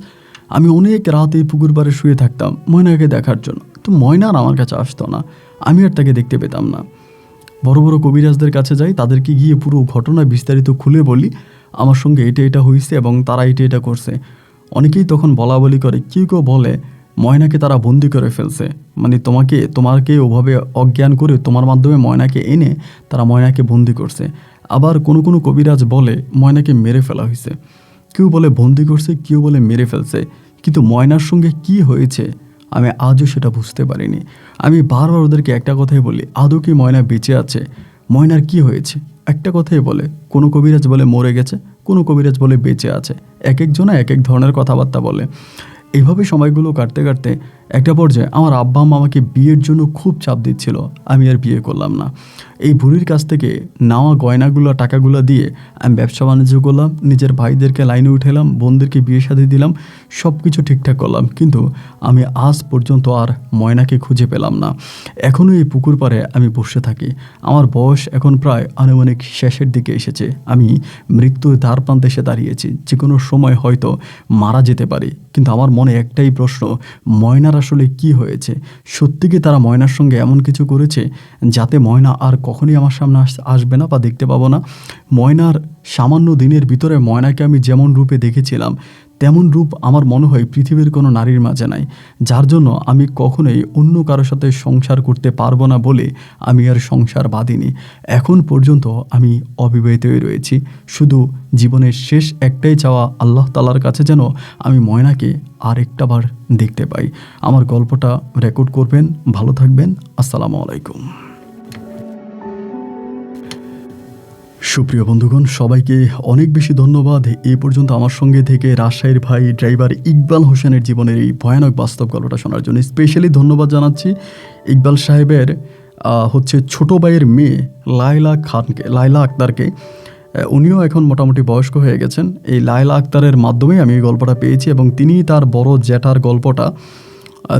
A: আমি অনেক রাত এই পুকুর পাড়ে শুয়ে থাকতাম ময়নাকে দেখার জন্য, তো ময়না আর আমার কাছে আসতো না, আমি আর তাকে দেখতে পেতাম না। বড় বড় কবিরাজদের কাছে যাই, তাদেরকে গিয়ে পুরো ঘটনা বিস্তারিত খুলে বলি, আমার সঙ্গে এটা হয়েছে এবং তারা এটা করছে। অনেকেই তখন বলা বলি করে, কেউ কেউ বলে ময়নাকে তারা বন্দি করে ফেলছে, মানে তোমাকে ওভাবে অজ্ঞান করে তোমার মাধ্যমে ময়নাকে এনে তারা ময়নাকে বন্দি করছে। আবার কোনো কোনো কবিরাজ বলে ময়নাকে মেরে ফেলা হয়েছে, কেউ বলে বন্দি করছে, কেউ বলে মেরে ফেলছে। কিন্তু ময়নার সঙ্গে কি হয়েছে আমি আজও সেটা বুঝতে পারিনি। আমি বারবার ওদেরকে একটা কথাই বলি, আদৌ কি ময়না বেঁচে আছে? ময়নার কি হয়েছে? একটা কথাই বলে, কোনো কবিরাজ বলে মরে গেছে, কোনো কবিরাজ বলে বেঁচে আছে। এক একজনা এক এক ধরনের কথাবার্তা বলে। এইভাবে সময়গুলো কাটতে কাটতে একটা পর্যায়ে আমার আব্বা আম্মা আমাকে বিয়ের জন্য খুব চাপ দিচ্ছিল। আমি আর বিয়ে করলাম না। এই বুড়ির কাছ থেকে নেওয়া গয়নাগুলো টাকাগুলো দিয়ে আমি ব্যবসা বাণিজ্য করলাম, নিজের ভাইদেরকে লাইনে উঠেলাম, বোনদেরকে বিয়ে শাদী দিলাম, সব কিছু ঠিকঠাক করলাম। কিন্তু আমি আজ পর্যন্ত আর ময়নাকে খুঁজে পেলাম না। এখনও এই পুকুর পাড়ে আমি বসে থাকি। আমার বয়স এখন প্রায় আনুমানিক শেষের দিকে এসেছে। আমি মৃত্যুর দ্বার প্রান্তে এসে দাঁড়িয়েছি। যে কোনো সময় হয়তো মারা যেতে পারি। কিন্তু আমার মনে একটাই প্রশ্ন, ময়নার আসলে কি হয়েছে? সত্যি কি তারা ময়নার সঙ্গে এমন কিছু করেছে যাতে ময়না আর কখনই আমার সামনে আসবে না বা দেখতে পাবো না? ময়নার সামান্য দিনের ভিতরে ময়নাকে আমি যেমন রূপে দেখেছিলাম তেমন রূপ আমার মনে হয় পৃথিবীর কোনো নারীর মাঝে নাই। যার জন্য আমি কখনোই অন্য কারোর সাথে সংসার করতে পারবো না বলে আমি আর সংসার বাঁধিনি। এখন পর্যন্ত আমি অবিবাহিতই রয়েছি। শুধু জীবনের শেষ একটাই চাওয়া আল্লাহ তাআলার কাছে যেন আমি ময়নাকে আর একটাবার দেখতে পাই। আমার গল্পটা রেকর্ড করবেন। ভালো থাকবেন। আসসালামু আলাইকুম। সুপ্রিয় বন্ধুগণ, সবাইকে অনেক বেশি ধন্যবাদ এই পর্যন্ত আমার সঙ্গে থেকে রাজশাহীর ভাই ড্রাইভার ইকবাল হোসেনের জীবনের এই ভয়ানক বাস্তব গল্পটা শোনার জন্য স্পেশালি ধন্যবাদ জানাচ্ছি ইকবাল সাহেবের হচ্ছে ছোটো ভাইয়ের মেয়ে লায়লা আক্তারকে। উনিও এখন মোটামুটি বয়স্ক হয়ে গেছেন। এই লায়লা আক্তারের মাধ্যমেই আমি এই গল্পটা পেয়েছি এবং তিনি তার বড় জ্যাঠার গল্পটা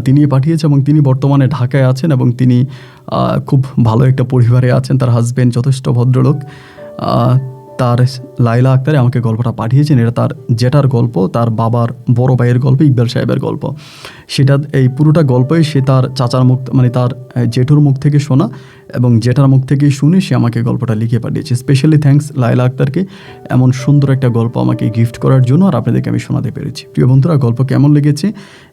A: তিনি পাঠিয়েছে এবং তিনি বর্তমানে ঢাকায় আছেন এবং তিনি খুব ভালো একটা পরিবারে আছেন। তার হাজব্যান্ড যথেষ্ট ভদ্রলোক। তার লায়লা আক্তারে আমাকে গল্পটা পাঠিয়েছেন। এটা তার জেঠার গল্প, তার বাবার বড় ভাইয়ের গল্প, ইকবাল সাহেবের গল্প। সেটা এই পুরোটা গল্পই সে তার চাচার মুখ মানে তার জেঠুর মুখ থেকে শোনা এবং জেঠার মুখ থেকেই শুনে সে আমাকে গল্পটা লিখে পাঠিয়েছে। স্পেশালি থ্যাঙ্কস লায়লা আক্তারকে এমন সুন্দর একটা গল্প আমাকে গিফট করার জন্য আর আপনাদেরকে আমি শোনাতে পেরেছি। প্রিয় বন্ধুরা, গল্প কেমন লেগেছে?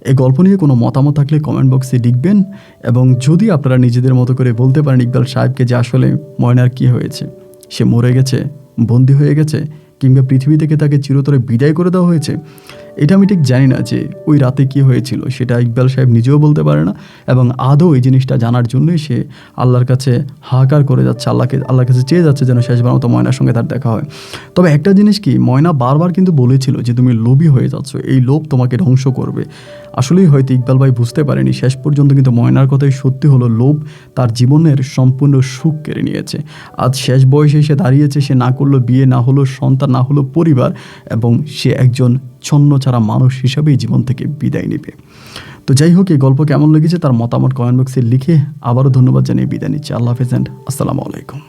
A: এই গল্প নিয়ে কোনো মতামত থাকলে কমেন্ট বক্সে লিখবেন এবং যদি আপনারা নিজেদের মতো করে বলতে পারেন ইকবাল সাহেবকে যে আসলে ময়নার কী হয়েছে, সে মরে গেছে, বন্দী হয়ে গেছে, কিংবা পৃথিবী থেকে তাকে চিরতরে বিদায় করে দেওয়া হয়েছে, এটা আমি ঠিক জানি না যে ওই রাতে কী হয়েছিল। সেটা ইকবাল সাহেব নিজেও বলতে পারে না এবং আদৌ এই জিনিসটা জানার জন্যই সে আল্লাহর কাছে হাহাকার করে যাচ্ছে, আল্লাহর কাছে চেয়ে যাচ্ছে যেন শেষবার মতো ময়নার সঙ্গে তার দেখা হয়। তবে একটা জিনিস কি, ময়না বারবার কিন্তু বলেছিল যে তুমি লোভী হয়ে যাচ্ছ, এই লোভ তোমাকে ধ্বংস করবে। আসলেই হয়তো ইকবাল ভাই বুঝতে পারেনি শেষ পর্যন্ত কিন্তু ময়নার কথাই সত্যি হলো, লোভ তার জীবনের সম্পূর্ণ সুখ কেড়ে নিয়েছে। আজ শেষ বয়সে এসে দাঁড়িয়েছে, সে না করলো বিয়ে, না হলো সন্তান, না হলো পরিবার এবং সে একজন ছন্ন ছাড়া মানুষ হিসাবেই জীবন থেকে বিদায় নেবে। তো যাই হোক, এই গল্প কেমন লেগেছে তার মতামত কমেন্ট বক্সে লিখে আবারও ধন্যবাদ জানিয়ে বিদায় নিচ্ছি। আল্লাহ হাফেজ এন্ড আসসালামু আলাইকুম।